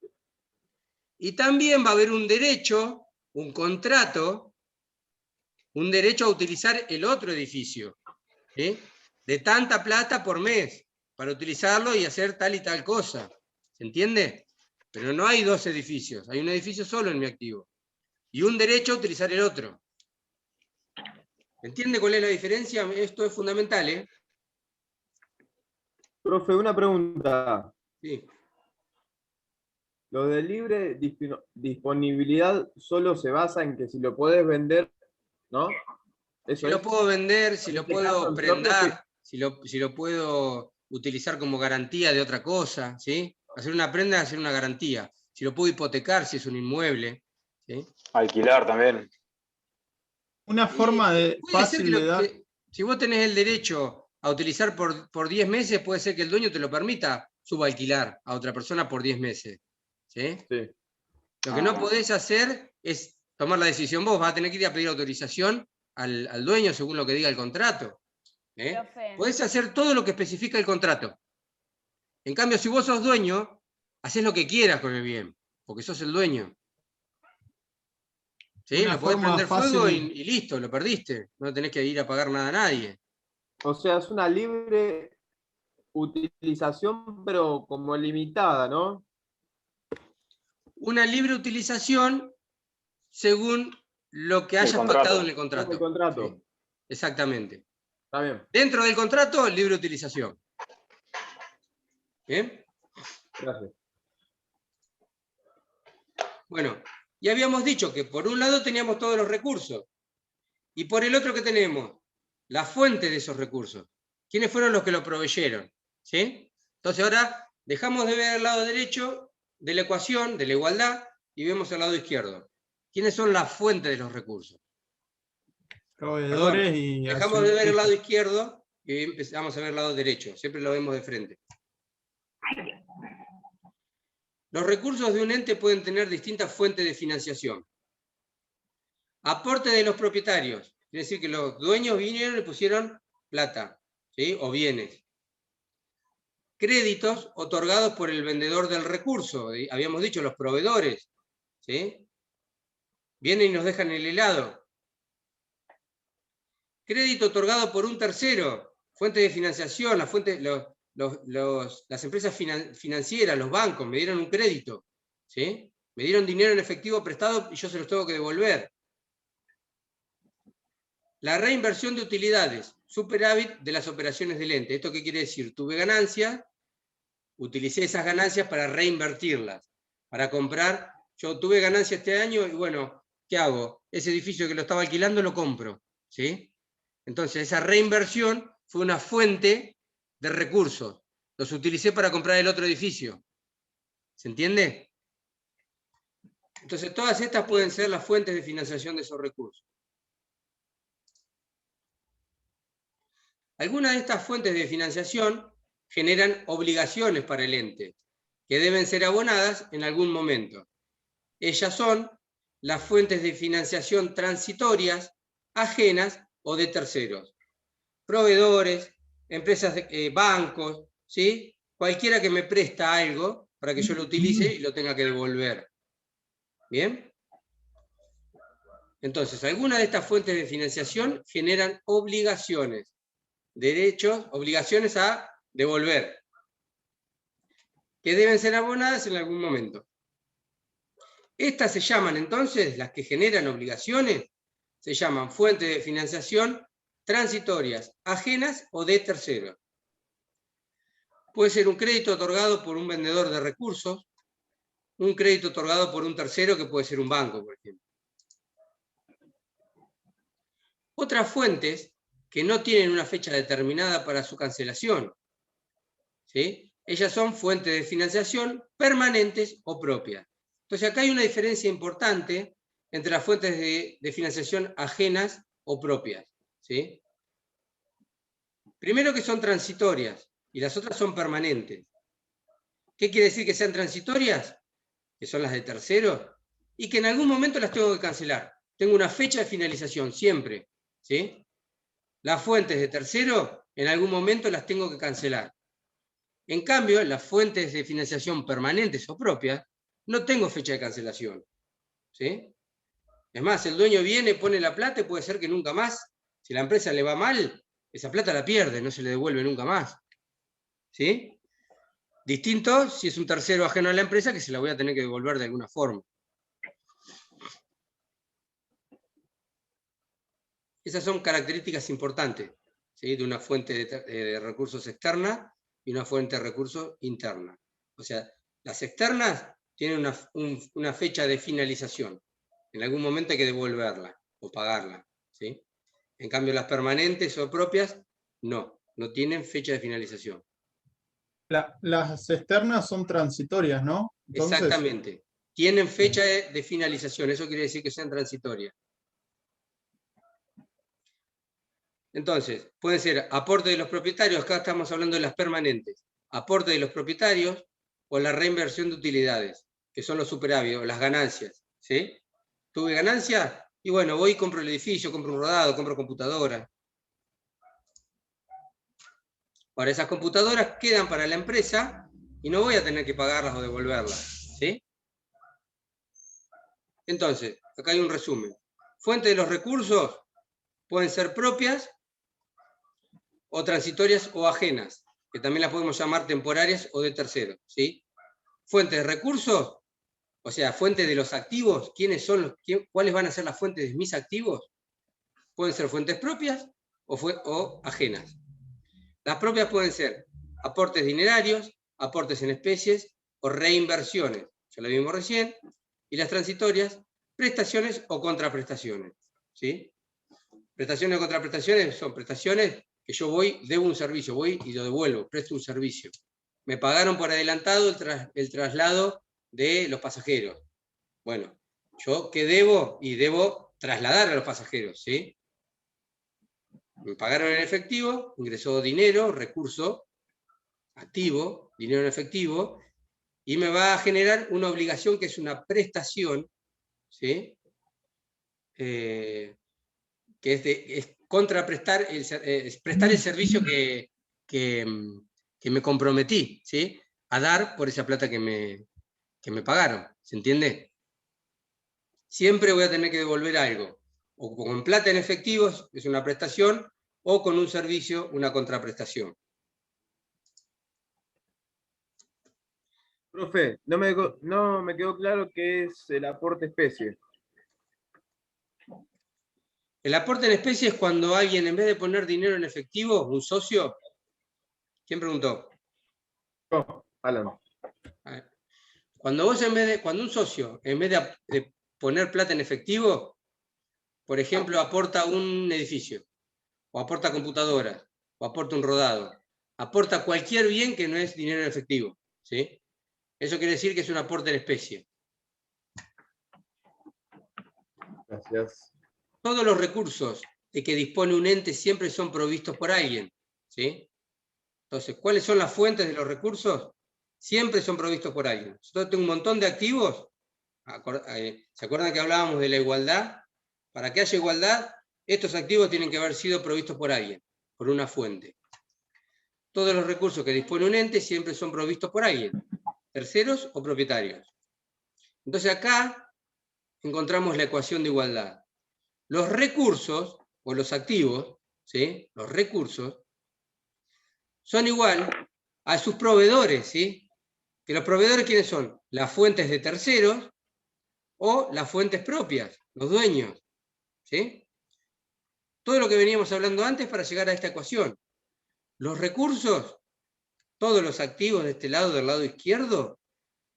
Y también va a haber un derecho, un contrato, un derecho a utilizar el otro edificio, ¿sí? De tanta plata por mes, para utilizarlo y hacer tal y tal cosa. ¿Se entiende? Pero no hay dos edificios, hay un edificio solo en mi activo. Y un derecho a utilizar el otro. ¿Entiende cuál es la diferencia? Esto es fundamental, ¿eh? Profe, una pregunta. Sí. Lo de libre disponibilidad solo se basa en que si lo puedes vender, ¿no? Si lo puedo vender, si lo puedo prendar, si lo puedo utilizar como garantía de otra cosa, ¿sí? Hacer una prenda, hacer una garantía. Si lo puedo hipotecar, si es un inmueble, ¿sí? Alquilar también. Una forma de fácil de dar. Si vos tenés el derecho a utilizar por 10 meses, puede ser que el dueño te lo permita subalquilar a otra persona por 10 meses. ¿Sí? Sí. Lo que no podés hacer es tomar la decisión vos, vas a tener que ir a pedir autorización al dueño según lo que diga el contrato. Podés hacer todo lo que especifica el contrato. En cambio, si vos sos dueño, haces lo que quieras con el bien, porque sos el dueño. ¿Sí? Lo podés prender fuego y listo, lo perdiste. No tenés que ir a pagar nada a nadie. O sea, es una libre utilización, pero como limitada, ¿no? Una libre utilización según Lo que hayas pactado en el contrato. El contrato. Sí, exactamente. Está bien. Dentro del contrato, libre utilización. ¿Bien? Gracias. Bueno, ya habíamos dicho que por un lado teníamos todos los recursos. Y por el otro, ¿qué tenemos? La fuente de esos recursos. ¿Quiénes fueron los que lo proveyeron? ¿Sí? Entonces ahora dejamos de ver el lado derecho de la ecuación, de la igualdad, y vemos el lado izquierdo. ¿Quiénes son las fuentes de los recursos? Proveedores. Perdón, Y dejamos de ver el lado izquierdo y empezamos a ver el lado derecho. Siempre lo vemos de frente. Los recursos de un ente pueden tener distintas fuentes de financiación. Aporte de los propietarios. Quiere decir que los dueños vinieron y pusieron plata, ¿sí? O bienes. Créditos otorgados por el vendedor del recurso. Habíamos dicho, los proveedores, ¿sí? Vienen y nos dejan el helado. Crédito otorgado por un tercero. Fuente de financiación, las empresas financieras, los bancos, me dieron un crédito, ¿sí? Me dieron dinero en efectivo prestado y yo se los tengo que devolver. La reinversión de utilidades, superávit de las operaciones del ente. ¿Esto qué quiere decir? Tuve ganancias, utilicé esas ganancias para reinvertirlas, para comprar. Yo tuve ganancias este año y bueno, ¿qué hago? Ese edificio que lo estaba alquilando lo compro, ¿sí? Entonces esa reinversión fue una fuente de recursos. Los utilicé para comprar el otro edificio. ¿Se entiende? Entonces todas estas pueden ser las fuentes de financiación de esos recursos. Algunas de estas fuentes de financiación generan obligaciones para el ente, que deben ser abonadas en algún momento. Ellas son las fuentes de financiación transitorias, ajenas o de terceros. Proveedores, empresas, bancos, ¿sí? Cualquiera que me presta algo para que yo lo utilice y lo tenga que devolver. ¿Bien? Entonces, algunas de estas fuentes de financiación generan obligaciones. Derechos, obligaciones a devolver, que deben ser abonadas en algún momento. Estas se llaman entonces, las que generan obligaciones, se llaman fuentes de financiación transitorias, ajenas o de terceros. Puede ser un crédito otorgado por un vendedor de recursos, un crédito otorgado por un tercero que puede ser un banco, por ejemplo. Otras fuentes que no tienen una fecha determinada para su cancelación, ¿sí? Ellas son fuentes de financiación permanentes o propias. Entonces acá hay una diferencia importante entre las fuentes de financiación ajenas o propias, ¿sí? Primero que son transitorias y las otras son permanentes. ¿Qué quiere decir que sean transitorias? Que son las de terceros y que en algún momento las tengo que cancelar. Tengo una fecha de finalización siempre, ¿sí? Las fuentes de tercero, en algún momento las tengo que cancelar. En cambio, las fuentes de financiación permanentes o propias, no tengo fecha de cancelación, ¿sí? Es más, el dueño viene, pone la plata y puede ser que nunca más, si la empresa le va mal, esa plata la pierde, no se le devuelve nunca más, ¿sí? Distinto si es un tercero ajeno a la empresa que se la voy a tener que devolver de alguna forma. Esas son características importantes, ¿sí? De una fuente de recursos externa y una fuente de recursos interna. O sea, las externas tienen una fecha de finalización. En algún momento hay que devolverla o pagarla, ¿sí? En cambio, las permanentes o propias, no tienen fecha de finalización. Las externas son transitorias, ¿no? Entonces, exactamente. Tienen fecha de finalización, eso quiere decir que sean transitorias. Entonces, pueden ser aporte de los propietarios, acá estamos hablando de las permanentes, aporte de los propietarios o la reinversión de utilidades, que son los superávit o las ganancias, ¿sí? Tuve ganancia y bueno, voy y compro el edificio, compro un rodado, compro computadora. Ahora, esas computadoras quedan para la empresa y no voy a tener que pagarlas o devolverlas, ¿sí? Entonces, acá hay un resumen. Fuente de los recursos pueden ser propias o transitorias o ajenas, que también las podemos llamar temporarias o de terceros, ¿sí? Fuentes de recursos, o sea, fuente de los activos, ¿cuáles van a ser las fuentes de mis activos? Pueden ser fuentes propias o ajenas. Las propias pueden ser aportes dinerarios, aportes en especies o reinversiones, ya lo vimos recién, y las transitorias, prestaciones o contraprestaciones. ¿Sí? Prestaciones o contraprestaciones son prestaciones que yo debo un servicio, voy y lo devuelvo, presto un servicio. Me pagaron por adelantado el traslado de los pasajeros. Bueno, yo ¿qué debo? Y debo trasladar a los pasajeros, ¿sí? Me pagaron en efectivo, ingresó dinero, recurso, activo, dinero en efectivo, y me va a generar una obligación que es una prestación, ¿sí? Que es contraprestar, prestar el servicio que me comprometí, ¿sí? A dar por esa plata que me pagaron, ¿se entiende? Siempre voy a tener que devolver algo, o con plata en efectivo, es una prestación, o con un servicio, una contraprestación. Profe, no me quedó claro qué es el aporte especie. El aporte en especie es cuando alguien, en vez de poner dinero en efectivo, un socio. ¿Quién preguntó? No, Alan. Cuando un socio, en vez de poner plata en efectivo, por ejemplo, aporta un edificio, o aporta computadoras, o aporta un rodado, aporta cualquier bien que no es dinero en efectivo, ¿sí? Eso quiere decir que es un aporte en especie. Gracias. Todos los recursos de que dispone un ente siempre son provistos por alguien, ¿sí? Entonces, ¿cuáles son las fuentes de los recursos? Siempre son provistos por alguien. Yo tengo un montón de activos. ¿Se acuerdan que hablábamos de la igualdad? Para que haya igualdad, estos activos tienen que haber sido provistos por alguien, por una fuente. Todos los recursos que dispone un ente siempre son provistos por alguien, terceros o propietarios. Entonces acá encontramos la ecuación de igualdad. Los recursos, o los activos, ¿sí? Los recursos, son igual a sus proveedores, ¿sí? Que los proveedores, ¿quiénes son? Las fuentes de terceros o las fuentes propias, los dueños, ¿sí? Todo lo que veníamos hablando antes para llegar a esta ecuación. Los recursos, todos los activos de este lado, del lado izquierdo,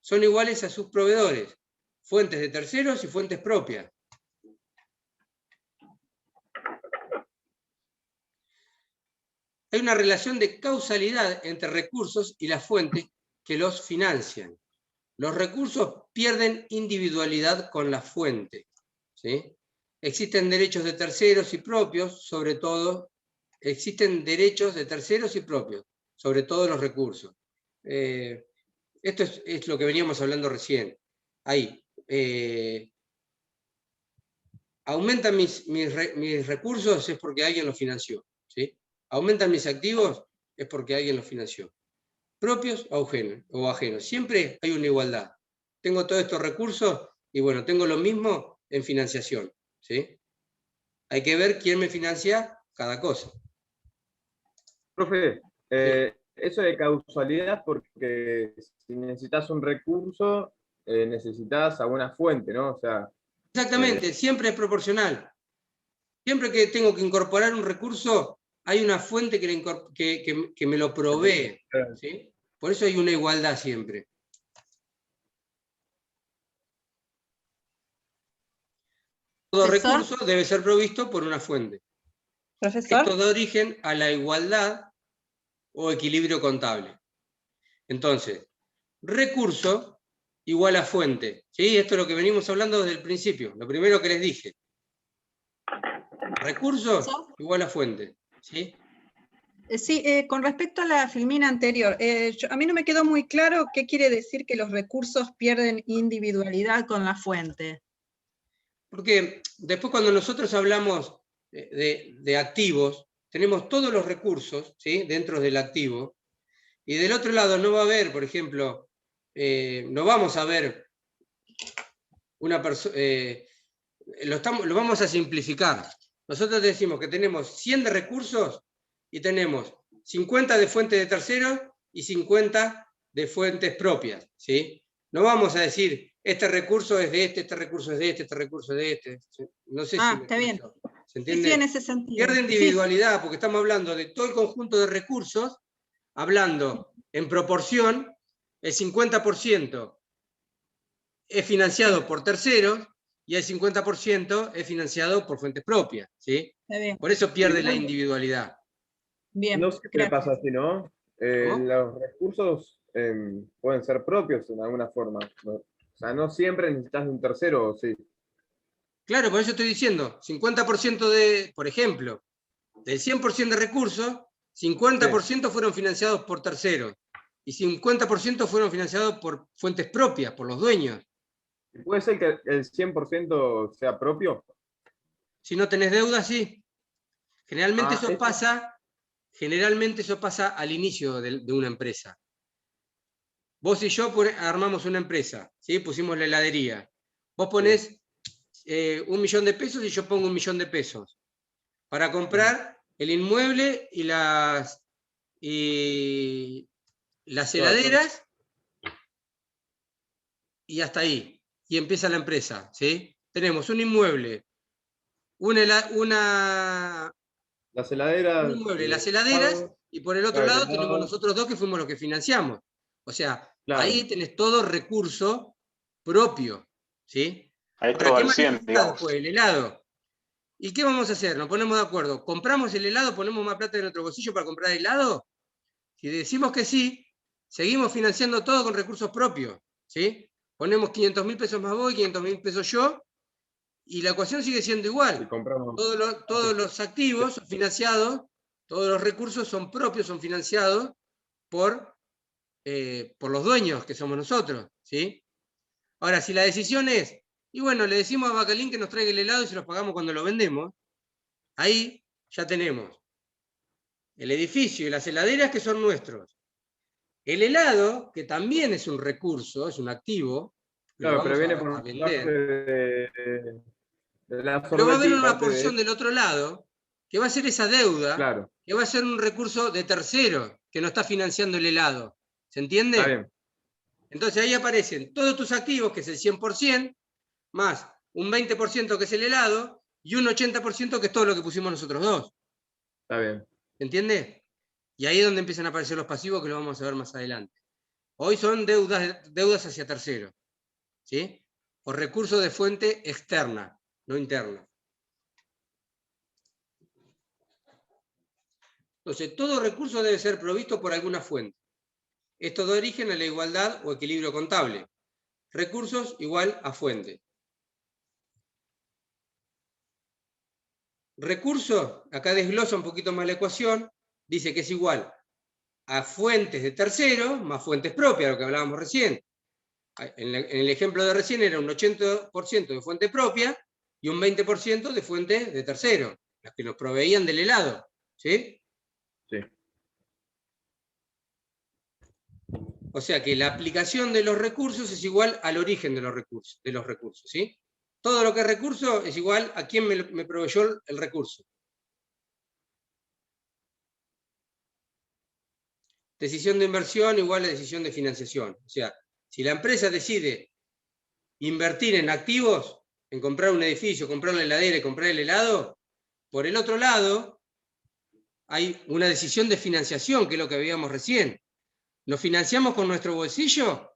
son iguales a sus proveedores, fuentes de terceros y fuentes propias. Hay una relación de causalidad entre recursos y las fuentes que los financian. Los recursos pierden individualidad con la fuente, ¿sí? Existen derechos de terceros y propios, sobre todo, sobre todos los recursos. Esto es lo que veníamos hablando recién. Ahí. Aumentan mis recursos es porque alguien los financió, ¿sí? Aumentan mis activos es porque alguien los financió. Propios o ajenos. Siempre hay una igualdad. Tengo todos estos recursos y bueno, tengo lo mismo en financiación, ¿sí? Hay que ver quién me financia cada cosa. Profe, eso de causalidad, porque si necesitas un recurso, necesitas alguna fuente, ¿no? O sea, exactamente, siempre es proporcional. Siempre que tengo que incorporar un recurso, hay una fuente que me lo provee, ¿sí? Por eso hay una igualdad siempre. Todo recurso debe ser provisto por una fuente. Profesor. Esto da origen a la igualdad o equilibrio contable. Entonces, recurso igual a fuente, ¿sí? Esto es lo que venimos hablando desde el principio, lo primero que les dije. Recurso igual a fuente, ¿sí? Sí, con respecto a la filmina anterior, a mí no me quedó muy claro qué quiere decir que los recursos pierden individualidad con la fuente. Porque después cuando nosotros hablamos de activos, tenemos todos los recursos, ¿sí? Dentro del activo, y del otro lado no va a haber, por ejemplo, no vamos a ver una persona, lo vamos a simplificar. Nosotros decimos que tenemos 100 de recursos y tenemos 50 de fuentes de terceros y 50 de fuentes propias, ¿sí? No vamos a decir, este recurso es de este recurso es de este recurso es de este. No sé si me está bien. expreso. ¿Se entiende? Sí, en ese sentido. Pierde individualidad, porque estamos hablando de todo el conjunto de recursos, hablando en proporción, el 50% es financiado por terceros y el 50% es financiado por fuentes propias, ¿sí? Por eso pierde la individualidad. Bien, no siempre pasa así, ¿no? Los recursos pueden ser propios en alguna forma. ¿No? O sea, no siempre necesitas de un tercero, sí. Claro, por eso estoy diciendo, 50% de, por ejemplo, del 100% de recursos, 50% fueron financiados por terceros y 50% fueron financiados por fuentes propias, por los dueños. ¿Puede ser que el 100% sea propio? Si no tenés deuda, sí. Generalmente eso pasa al inicio de una empresa. Vos y yo armamos una empresa, ¿sí? Pusimos la heladería. Vos ponés 1.000.000 de pesos y yo pongo 1.000.000 de pesos para comprar el inmueble y las heladeras y hasta ahí. Y empieza la empresa, ¿sí? Tenemos un inmueble, las heladeras, las heladeras, y por el otro lado tenemos nosotros dos que fuimos los que financiamos. O sea, ahí tenés todo recurso propio, ¿sí? Ahí todo el 100, digamos. El helado. ¿Y qué vamos a hacer? Nos ponemos de acuerdo. ¿Compramos el helado, ponemos más plata en nuestro bolsillo para comprar helado? Si decimos que sí, seguimos financiando todo con recursos propios, ¿sí? Ponemos 500.000 pesos más vos y 500.000 pesos yo, y la ecuación sigue siendo igual. Todos los activos son financiados, todos los recursos son propios, son financiados por los dueños, que somos nosotros, ¿sí? Ahora, si la decisión es, y bueno, le decimos a Bacalín que nos traiga el helado y se los pagamos cuando lo vendemos, ahí ya tenemos el edificio y las heladeras que son nuestros. El helado, que también es un recurso, es un activo, claro, pero viene por vender. De la pero va a haber una porción del otro lado que va a ser esa deuda, que va a ser un recurso de tercero que no está financiando el helado. ¿Se entiende? Está bien. Entonces ahí aparecen todos tus activos, que es el 100%, más un 20% que es el helado, y un 80% que es todo lo que pusimos nosotros dos. Está bien. ¿Se entiende? Y ahí es donde empiezan a aparecer los pasivos, que lo vamos a ver más adelante. Hoy son deudas hacia terceros, ¿sí? O recursos de fuente externa, no interna. Entonces, todo recurso debe ser provisto por alguna fuente. Esto da origen a la igualdad o equilibrio contable. Recursos igual a fuente. Recurso, acá desglosa un poquito más la ecuación, dice que es igual a fuentes de terceros más fuentes propias, lo que hablábamos recién. En el ejemplo de recién era un 80% de fuente propia y un 20% de fuentes de terceros, las que nos proveían del helado. ¿Sí? Sí. O sea que la aplicación de los recursos es igual al origen de los recursos, ¿sí? Todo lo que es recurso es igual a quién me proveyó el recurso. Decisión de inversión igual a decisión de financiación. O sea, si la empresa decide invertir en activos, en comprar un edificio, comprar la heladera y comprar el helado, por el otro lado hay una decisión de financiación, que es lo que veíamos recién. ¿Nos financiamos con nuestro bolsillo,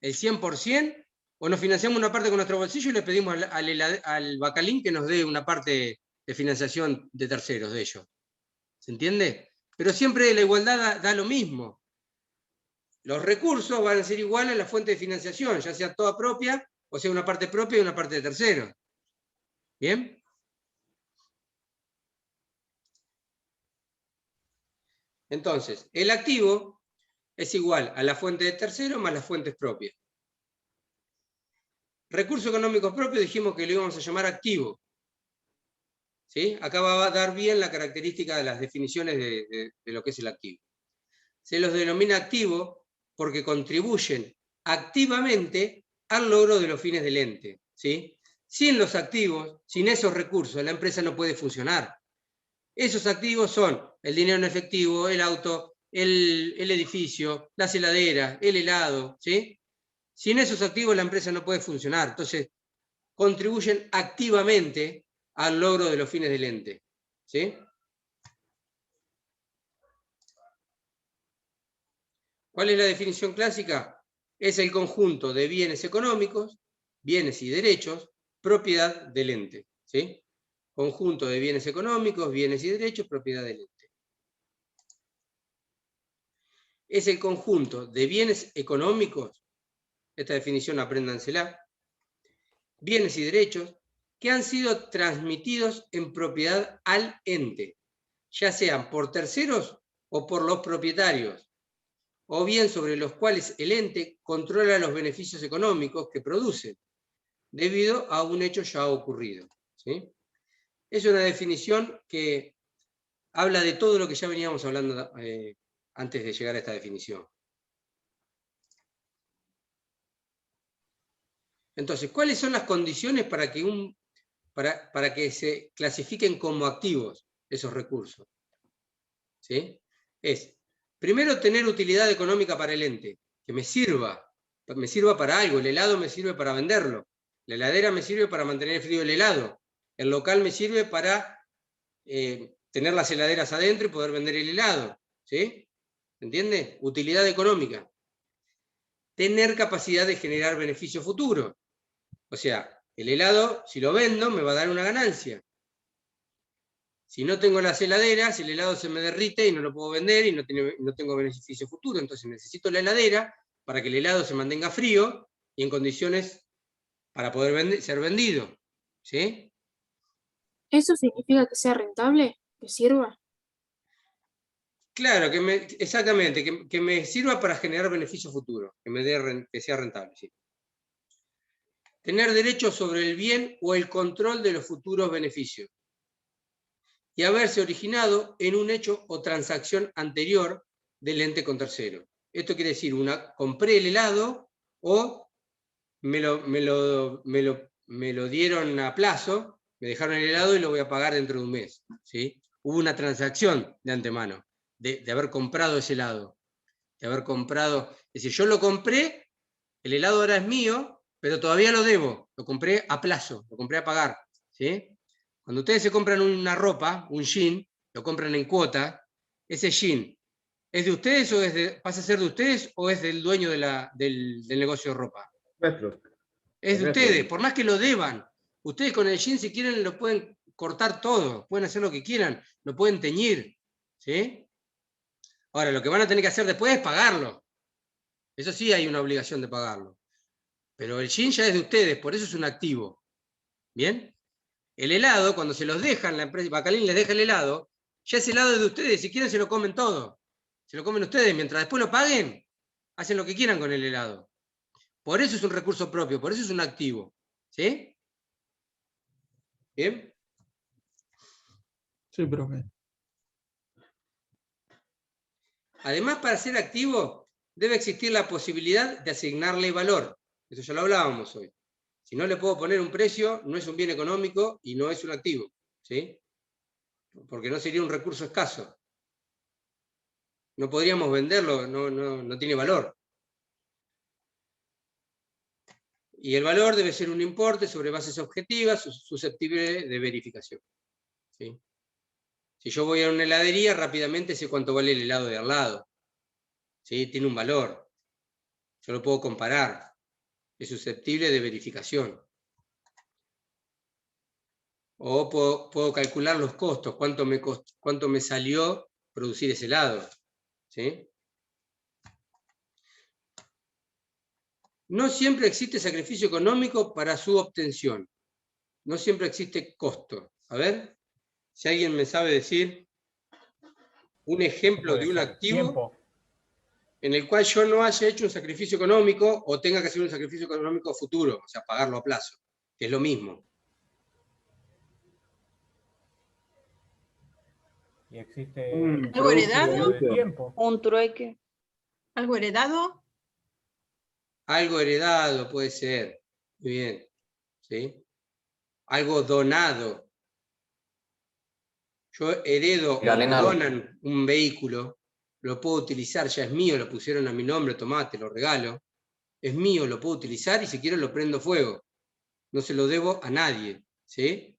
el 100%, o nos financiamos una parte con nuestro bolsillo y le pedimos al Bacalín que nos dé una parte de financiación de terceros de ellos? ¿Se entiende? Pero siempre la igualdad da lo mismo. Los recursos van a ser iguales a la fuente de financiación, ya sea toda propia, o sea una parte propia y una parte de tercero. ¿Bien? Entonces, el activo es igual a la fuente de tercero más las fuentes propias. Recursos económicos propios dijimos que lo íbamos a llamar activo. ¿Sí? Acá va a dar bien la característica de las definiciones de lo que es el activo. Se los denomina activo porque contribuyen activamente al logro de los fines del ente. ¿Sí? Sin los activos, sin esos recursos, la empresa no puede funcionar. Esos activos son el dinero en efectivo, el auto, el edificio, las heladeras, el helado. ¿Sí? Sin esos activos la empresa no puede funcionar. Entonces, contribuyen activamente al logro de los fines del ente. ¿Sí? ¿Cuál es la definición clásica? Es el conjunto de bienes económicos, bienes y derechos, propiedad del ente. ¿Sí? Conjunto de bienes económicos, bienes y derechos, propiedad del ente. Es el conjunto de bienes económicos, esta definición apréndansela, bienes y derechos que han sido transmitidos en propiedad al ente, ya sean por terceros o por los propietarios, o bien sobre los cuales el ente controla los beneficios económicos que producen, debido a un hecho ya ocurrido. ¿Sí? Es una definición que habla de todo lo que ya veníamos hablando antes de llegar a esta definición. Entonces, ¿cuáles son las condiciones para que se clasifiquen como activos esos recursos? ¿Sí? Es, primero, tener utilidad económica para el ente, que me sirva para algo. El helado me sirve para venderlo, la heladera me sirve para mantener frío el helado, el local me sirve para tener las heladeras adentro y poder vender el helado. ¿Sí? ¿Entiende? Utilidad económica. Tener capacidad de generar beneficio futuro. O sea, el helado, si lo vendo, me va a dar una ganancia. Si no tengo las heladeras, el helado se me derrite y no lo puedo vender y no tengo beneficio futuro. Entonces necesito la heladera para que el helado se mantenga frío y en condiciones para poder ser vendido. ¿Sí? ¿Eso significa que sea rentable? ¿Que sirva? Claro, exactamente, que me sirva para generar beneficio futuro, que sea rentable. ¿Sí? Tener derecho sobre el bien o el control de los futuros beneficios. Y haberse originado en un hecho o transacción anterior del ente con tercero. Esto quiere decir, compré el helado o me lo dieron a plazo, me dejaron el helado y lo voy a pagar dentro de un mes. ¿Sí? Hubo una transacción de antemano, de haber comprado ese helado. De haber comprado, es decir, yo lo compré, el helado ahora es mío, pero todavía lo debo, lo compré a plazo, lo compré a pagar. ¿Sí? Cuando ustedes se compran una ropa, un jean, lo compran en cuota, ese jean, ¿es de ustedes o pasa a ser de ustedes o es del dueño del negocio de ropa? Nuestro. Es de ustedes, por más que lo deban. Ustedes con el jean, si quieren, lo pueden cortar todo, pueden hacer lo que quieran, lo pueden teñir. ¿Sí? Ahora, lo que van a tener que hacer después es pagarlo. Eso sí hay una obligación de pagarlo. Pero el jean ya es de ustedes, por eso es un activo. ¿Bien? El helado, cuando se los dejan, la empresa Bacalín les deja el helado, ya ese helado es de ustedes, si quieren se lo comen todo. Se lo comen ustedes, mientras después lo paguen, hacen lo que quieran con el helado. Por eso es un recurso propio, por eso es un activo. ¿Sí? ¿Bien? Sí, profe. Además, para ser activo, debe existir la posibilidad de asignarle valor. Eso ya lo hablábamos hoy. Si no le puedo poner un precio, no es un bien económico y no es un activo. ¿Sí? Porque no sería un recurso escaso. No podríamos venderlo, no tiene valor. Y el valor debe ser un importe sobre bases objetivas, susceptible de verificación. ¿Sí? Si yo voy a una heladería, rápidamente sé cuánto vale el helado de al lado. ¿Sí? Tiene un valor. Yo lo puedo comparar. Es susceptible de verificación. O puedo calcular los costos, cuánto me salió producir ese helado. ¿Sí? No siempre existe sacrificio económico para su obtención. No siempre existe costo. A ver, si alguien me sabe decir un ejemplo de un activo en el cual yo no haya hecho un sacrificio económico o tenga que hacer un sacrificio económico futuro, o sea, pagarlo a plazo, que es lo mismo. Y existe ¿Algo heredado? tiempo. Un trueque. ¿Algo heredado? Algo heredado puede ser. Muy bien. ¿Sí? Algo donado. Yo heredo o me donan un vehículo, lo puedo utilizar, ya es mío, lo pusieron a mi nombre, tomá, te lo regalo. es mío, lo puedo utilizar y si quiero lo prendo fuego. No se lo debo a nadie, ¿sí?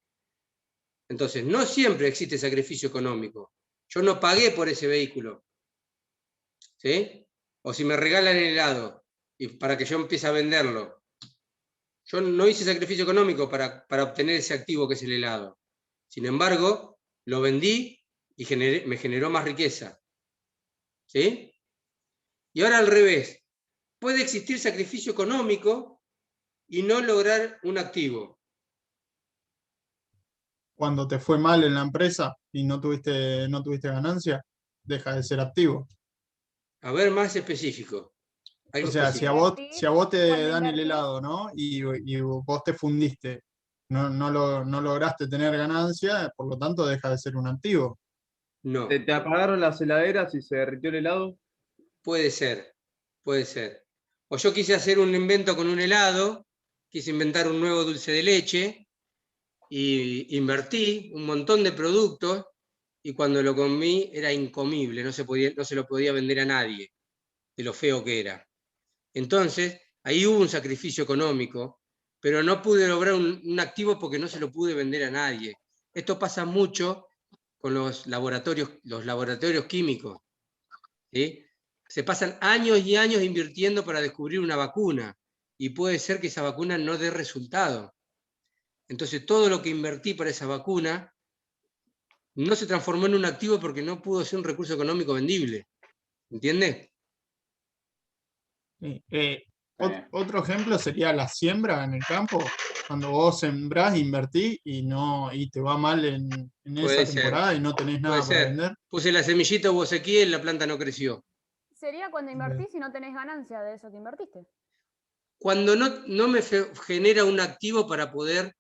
Entonces, no siempre existe sacrificio económico. Yo no pagué por ese vehículo, ¿sí? O si me regalan el helado y para que yo empiece a venderlo. Yo no hice sacrificio económico para obtener ese activo que es el helado. Sin embargo, lo vendí y me generó más riqueza, ¿sí? Y ahora al revés. Puede existir sacrificio económico y no lograr un activo. Cuando te fue mal en la empresa y no tuviste ganancia, deja de ser activo. A ver, más específico. O sea, si a vos te dan el helado, ¿no? Y vos te fundiste, no lograste tener ganancia, por lo tanto deja de ser un activo. No. ¿Te apagaron las heladeras y se derritió el helado? Puede ser, puede ser. O yo quise hacer un invento con un helado, quise inventar un nuevo dulce de leche, y invertí un montón de productos, y cuando lo comí era incomible, no se lo podía vender a nadie, de lo feo que era. Entonces, ahí hubo un sacrificio económico, pero no pude lograr un activo porque no se lo pude vender a nadie. Esto pasa mucho con los laboratorios químicos, ¿sí? Se pasan años y años invirtiendo para descubrir una vacuna, y puede ser que esa vacuna no dé resultado. Entonces todo lo que invertí para esa vacuna no se transformó en un activo porque no pudo ser un recurso económico vendible. ¿Entiendes? Otro ejemplo sería la siembra en el campo. Cuando vos sembrás, invertís y te va mal en esa temporada y no tenés nada para vender. Puse la semillita, hubo sequía y la planta no creció. Sería cuando invertís y no tenés ganancia de eso que invertiste. Cuando no me genera un activo para poder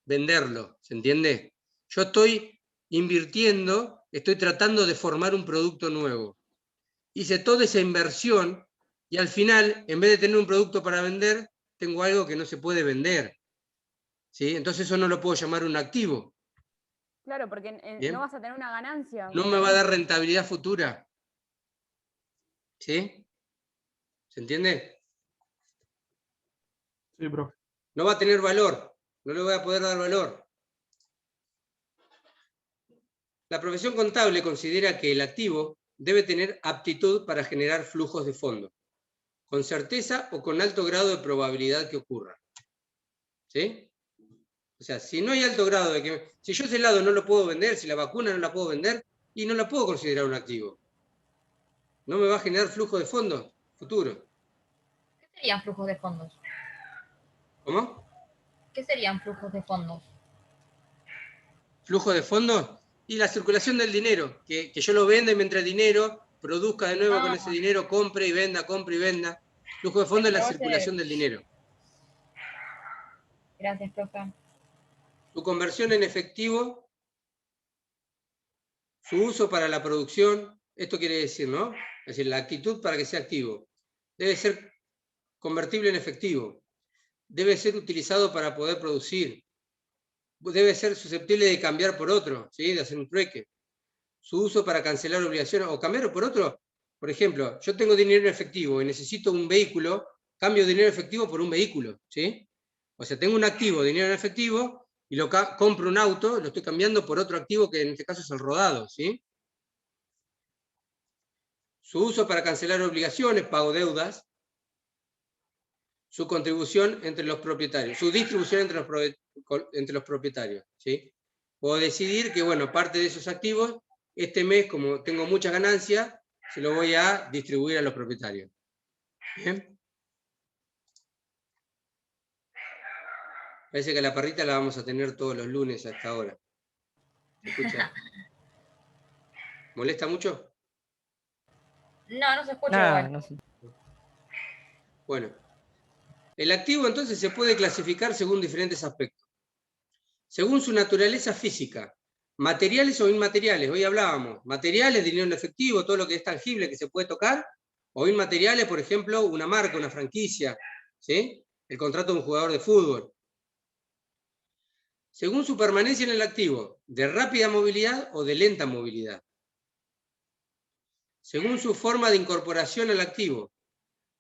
venderlo, ¿se entiende? Yo estoy invirtiendo, estoy tratando de formar un producto nuevo. Hice toda esa inversión y al final, en vez de tener un producto para vender, tengo algo que no se puede vender, ¿sí? Entonces eso no lo puedo llamar un activo. Claro, porque no vas a tener una ganancia. No me va a dar rentabilidad futura. ¿Sí? ¿Se entiende? Sí, profe. No va a tener valor, no le voy a poder dar valor. La profesión contable considera que el activo debe tener aptitud para generar flujos de fondo, con certeza o con alto grado de probabilidad que ocurra. ¿Sí? O sea, si no hay alto grado de que... Si yo ese helado no lo puedo vender, si la vacuna no la puedo vender, y no la puedo considerar un activo. No me va a generar flujo de fondos futuro. ¿Qué serían flujos de fondos? ¿Cómo? ¿Qué serían flujos de fondos? ¿Flujo de fondos? Y la circulación del dinero, que yo lo venda y me entre dinero, produzca de nuevo con ese dinero, compre y venda, compre y venda. Flujo de fondos es la circulación del dinero. Gracias, profe. Su conversión en efectivo, su uso para la producción, esto quiere decir, ¿no? Es decir, la actitud para que sea activo. Debe ser convertible en efectivo. Debe ser utilizado para poder producir. Debe ser susceptible de cambiar por otro, ¿sí? De hacer un trueque. Su uso para cancelar obligaciones o cambiarlo por otro. Por ejemplo, yo tengo dinero en efectivo y necesito un vehículo, cambio dinero en efectivo por un vehículo, ¿sí? O sea, tengo un activo, dinero en efectivo, y compro un auto, lo estoy cambiando por otro activo que en este caso es el rodado, ¿sí? Su uso para cancelar obligaciones, pago deudas. Su contribución entre los propietarios, su distribución entre los propietarios, ¿sí? Puedo decidir que, bueno, parte de esos activos, este mes, como tengo mucha ganancia, se lo voy a distribuir a los propietarios. ¿Bien? Parece que la perrita la vamos a tener todos los lunes a esta hora. ¿Escucha? ¿Molesta mucho? No se escucha igual. No sé. Bueno. El activo entonces se puede clasificar según diferentes aspectos. Según su naturaleza física, materiales o inmateriales. Hoy hablábamos, materiales, dinero en efectivo, todo lo que es tangible que se puede tocar, o inmateriales, por ejemplo, una marca, una franquicia, ¿sí? El contrato de un jugador de fútbol. Según su permanencia en el activo, de rápida movilidad o de lenta movilidad. Según su forma de incorporación al activo,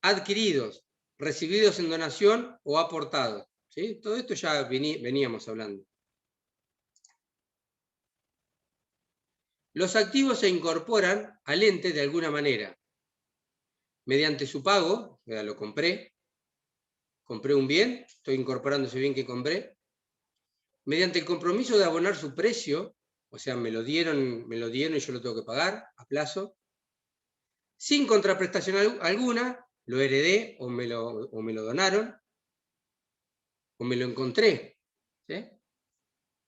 adquiridos, recibidos en donación o aportados. ¿Sí? Todo esto ya veníamos hablando. Los activos se incorporan al ente de alguna manera. Mediante su pago, o sea, lo compré un bien, estoy incorporando ese bien que compré. Mediante el compromiso de abonar su precio, o sea, me lo dieron y yo lo tengo que pagar a plazo. Sin contraprestación alguna, lo heredé o me lo donaron, o me lo encontré. ¿Sí?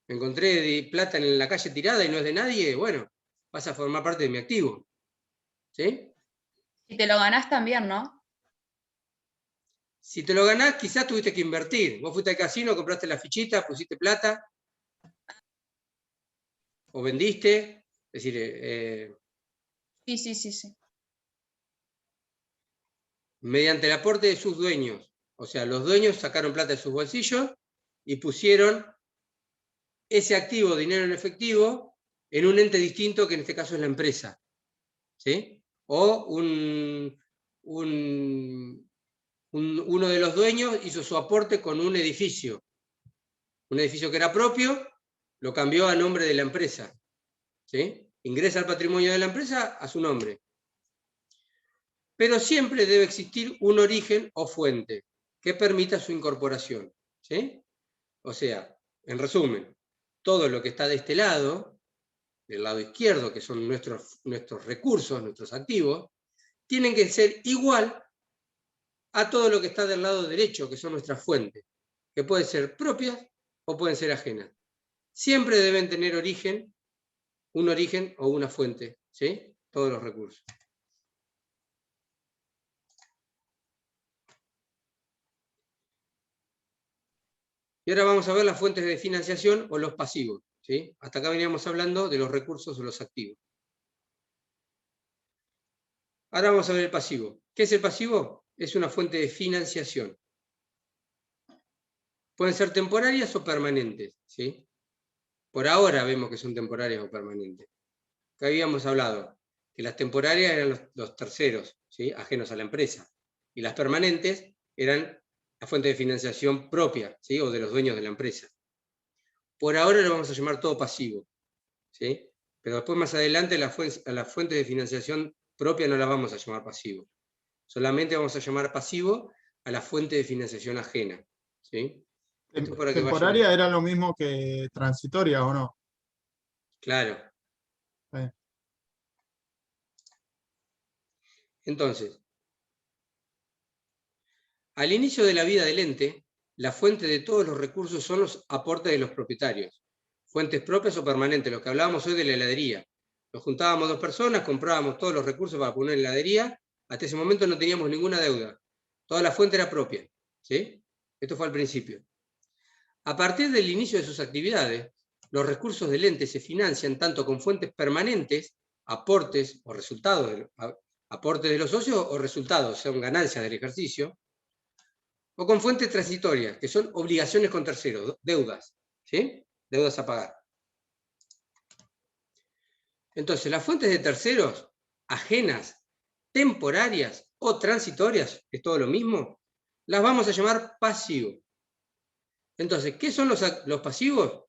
Me encontré plata en la calle tirada y no es de nadie, bueno, pasa a formar parte de mi activo. ¿Sí? Si te lo ganás también, ¿no? Si te lo ganás, quizás tuviste que invertir. Vos fuiste al casino, compraste la fichita, pusiste plata, o vendiste. Es decir, Sí. Mediante el aporte de sus dueños. O sea, los dueños sacaron plata de sus bolsillos y pusieron ese activo, dinero en efectivo, en un ente distinto que en este caso es la empresa. ¿Sí? O uno de los dueños hizo su aporte con un edificio que era propio, lo cambió a nombre de la empresa. ¿Sí? Ingresa al patrimonio de la empresa a su nombre. Pero siempre debe existir un origen o fuente que permita su incorporación. ¿Sí? O sea, en resumen, todo lo que está de este lado, del lado izquierdo, que son nuestros recursos, nuestros activos, tienen que ser igual a todo lo que está del lado derecho, que son nuestras fuentes, que pueden ser propias o pueden ser ajenas. Siempre deben tener un origen o una fuente, ¿sí? Todos los recursos. Y ahora vamos a ver las fuentes de financiación o los pasivos, ¿sí? Hasta acá veníamos hablando de los recursos o los activos. Ahora vamos a ver el pasivo. ¿Qué es el pasivo? Es una fuente de financiación. Pueden ser temporarias o permanentes, ¿sí? Por ahora vemos que son temporarias o permanentes. Acá habíamos hablado que las temporarias eran los terceros, ¿sí? Ajenos a la empresa. Y las permanentes eran la fuente de financiación propia, ¿sí? O de los dueños de la empresa. Por ahora lo vamos a llamar todo pasivo, ¿sí? Pero después más adelante a la fuente de financiación propia no la vamos a llamar pasivo. Solamente vamos a llamar pasivo a la fuente de financiación ajena, ¿sí? ¿Temporaria era lo mismo que transitoria o no? Claro. Sí. Entonces, al inicio de la vida del ente, la fuente de todos los recursos son los aportes de los propietarios, fuentes propias o permanentes, lo que hablábamos hoy de la heladería. Nos juntábamos 2 personas, comprábamos todos los recursos para poner en la heladería, hasta ese momento no teníamos ninguna deuda, toda la fuente era propia, ¿sí? Esto fue al principio. A partir del inicio de sus actividades, los recursos del ente se financian tanto con fuentes permanentes, aportes o resultados, aportes de los socios o resultados, son ganancias del ejercicio, o con fuentes transitorias, que son obligaciones con terceros, deudas, ¿sí? Deudas a pagar. Entonces, las fuentes de terceros, ajenas, temporarias o transitorias, es todo lo mismo, las vamos a llamar pasivos. Entonces, ¿qué son los pasivos?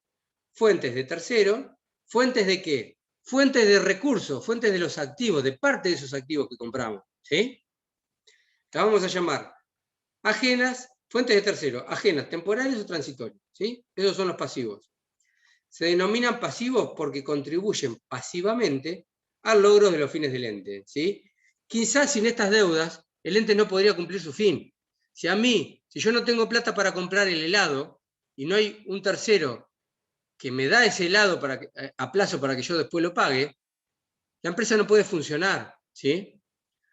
Fuentes de tercero, ¿fuentes de qué? Fuentes de recursos, fuentes de los activos, de parte de esos activos que compramos, ¿sí? Las vamos a llamar ajenas, fuentes de tercero, ajenas, temporales o transitorias, ¿sí? Esos son los pasivos. Se denominan pasivos porque contribuyen pasivamente al logro de los fines del ente, ¿sí? Quizás sin estas deudas, el ente no podría cumplir su fin. Si yo no tengo plata para comprar el helado y no hay un tercero que me da ese helado a plazo para que yo después lo pague, la empresa no puede funcionar, ¿sí?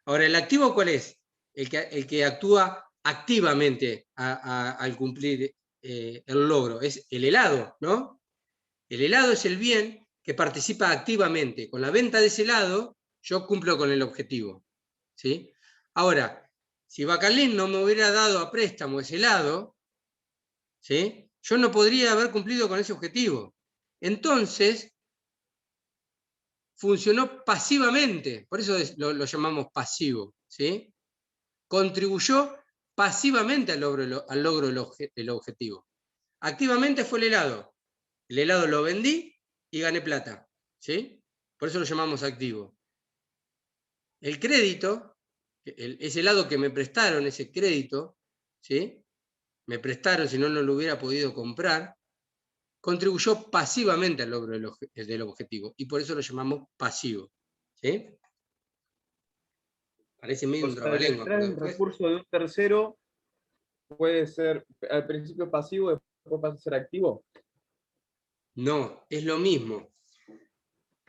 Ahora, ¿el activo cuál es? El que actúa activamente al cumplir el logro. Es el helado, ¿no? El helado es el bien que participa activamente. Con la venta de ese helado, yo cumplo con el objetivo, ¿sí? Ahora, si Bacalín no me hubiera dado a préstamo ese helado, ¿sí? Yo no podría haber cumplido con ese objetivo. Entonces, funcionó pasivamente, por eso lo llamamos pasivo, ¿sí? Contribuyó pasivamente al logro del objetivo. Activamente fue el helado. El helado lo vendí y gané plata. ¿Sí? Por eso lo llamamos activo. El crédito, ese helado que me prestaron, ese crédito, ¿sí? Me prestaron, si no, no lo hubiera podido comprar, contribuyó pasivamente al logro del objetivo. Y por eso lo llamamos pasivo. ¿Sí? Parece medio un trabalengua. El recurso de un tercero puede ser al principio pasivo, después pasa a ser activo. No, es lo mismo.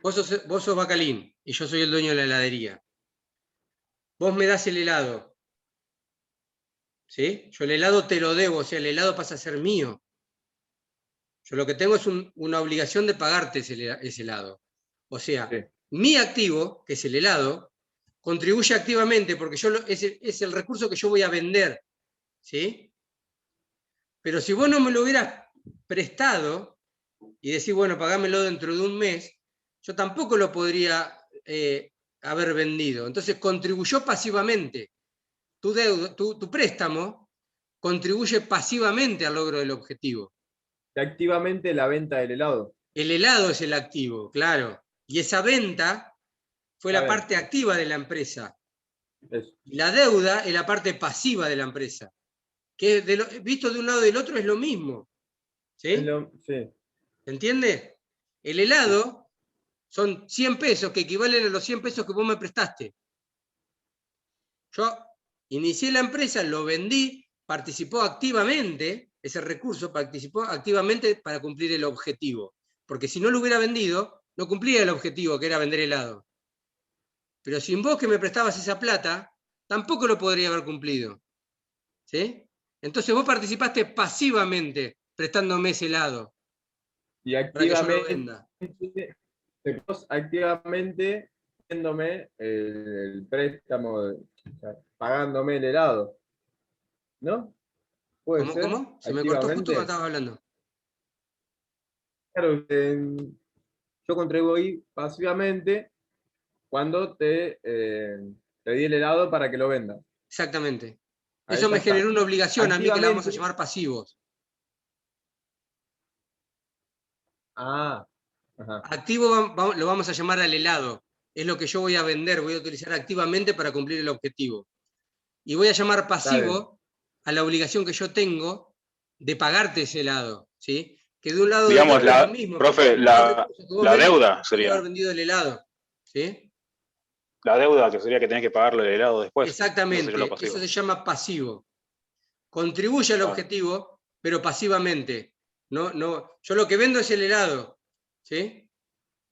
Vos sos Bacalín y yo soy el dueño de la heladería. Vos me das el helado. ¿Sí? Yo el helado te lo debo, o sea, el helado pasa a ser mío. Yo lo que tengo es una obligación de pagarte ese helado. O sea, sí, mi activo, que es el helado, contribuye activamente porque es el recurso que yo voy a vender. ¿Sí? Pero si vos no me lo hubieras prestado y decís, bueno, pagámelo dentro de un mes, yo tampoco lo podría haber vendido. Entonces contribuyó pasivamente. Tu préstamo contribuye pasivamente al logro del objetivo. Activamente la venta del helado. El helado es el activo, claro. Y esa venta fue la parte activa de la empresa. Y la deuda es la parte pasiva de la empresa. Que visto de un lado y del otro es lo mismo. ¿Sí? Sí. ¿Entiende? El helado son 100 pesos que equivalen a los 100 pesos que vos me prestaste. Yo inicié la empresa, lo vendí, participó activamente, ese recurso participó activamente para cumplir el objetivo. Porque si no lo hubiera vendido, no cumplía el objetivo, que era vender helado. Pero sin vos que me prestabas esa plata, tampoco lo podría haber cumplido. ¿Sí? Entonces vos participaste pasivamente prestándome ese helado. Y activamente, activamente haciéndome el préstamo, o sea, pagándome el helado. ¿No? ¿Puede ser? ¿Cómo? Se me cortó justo cuando estabas hablando. Claro, yo contribuí pasivamente cuando te di el helado para que lo vendas. Exactamente. Eso me generó una obligación a mí que la vamos a llamar pasivos. Ajá. Activo lo vamos a llamar al helado. Es lo que yo voy a vender, voy a utilizar activamente para cumplir el objetivo. Y voy a llamar pasivo a la obligación que yo tengo de pagarte ese helado. ¿Sí? Que de un lado digamos, de otro es lo mismo. Profe, la deuda sería. Haber vendido el helado. ¿Sí? La deuda, que sería que tenés que pagarle el helado después. Exactamente, eso se llama pasivo. Contribuye al objetivo, pero pasivamente. Yo lo que vendo es el helado, ¿sí?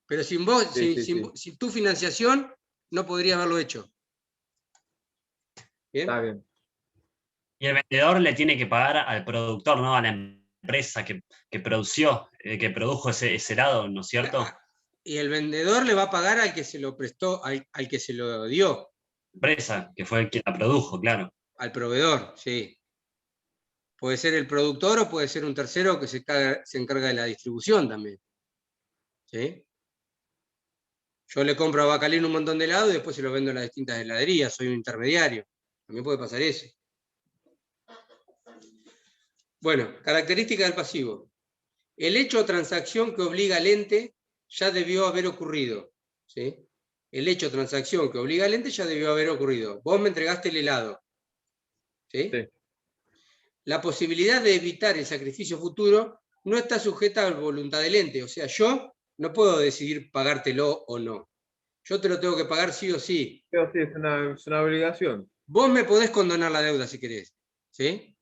Pero sin vos, sin tu financiación, no podría haberlo hecho. ¿Bien? Está bien. Y el vendedor le tiene que pagar al productor, ¿no? A la empresa que produjo ese helado, ¿no es cierto? Y el vendedor le va a pagar al que se lo prestó, al que se lo dio. Empresa, que fue el que la produjo, claro. Al proveedor, sí. Puede ser el productor o puede ser un tercero que se encarga de la distribución también. ¿Sí? Yo le compro a Bacalín un montón de helado y después se lo vendo a las distintas heladerías, soy un intermediario. También puede pasar eso. Bueno, característica del pasivo. El hecho o transacción que obliga al ente ya debió haber ocurrido. ¿Sí? El hecho o transacción que obliga al ente ya debió haber ocurrido. Vos me entregaste el helado. ¿Sí? Sí. La posibilidad de evitar el sacrificio futuro no está sujeta a la voluntad del ente. O sea, yo no puedo decidir pagártelo o no. Yo te lo tengo que pagar sí o sí. Sí o sí, es una obligación. Vos me podés condonar la deuda si querés. ¿Sí?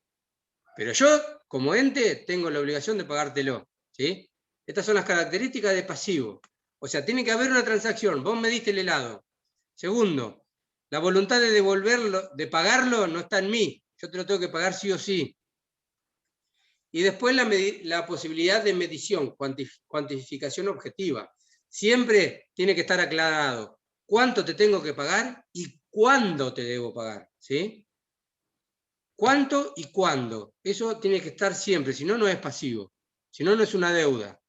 Pero yo, como ente, tengo la obligación de pagártelo. ¿Sí? Estas son las características de pasivo. O sea, tiene que haber una transacción. Vos me diste el helado. Segundo, la voluntad de devolverlo, de pagarlo, no está en mí. Yo te lo tengo que pagar sí o sí. Y después la posibilidad de medición, cuantificación objetiva. Siempre tiene que estar aclarado cuánto te tengo que pagar y cuándo te debo pagar. ¿Sí? ¿Cuánto y cuándo? Eso tiene que estar siempre, si no, no es pasivo. Si no, no es una deuda.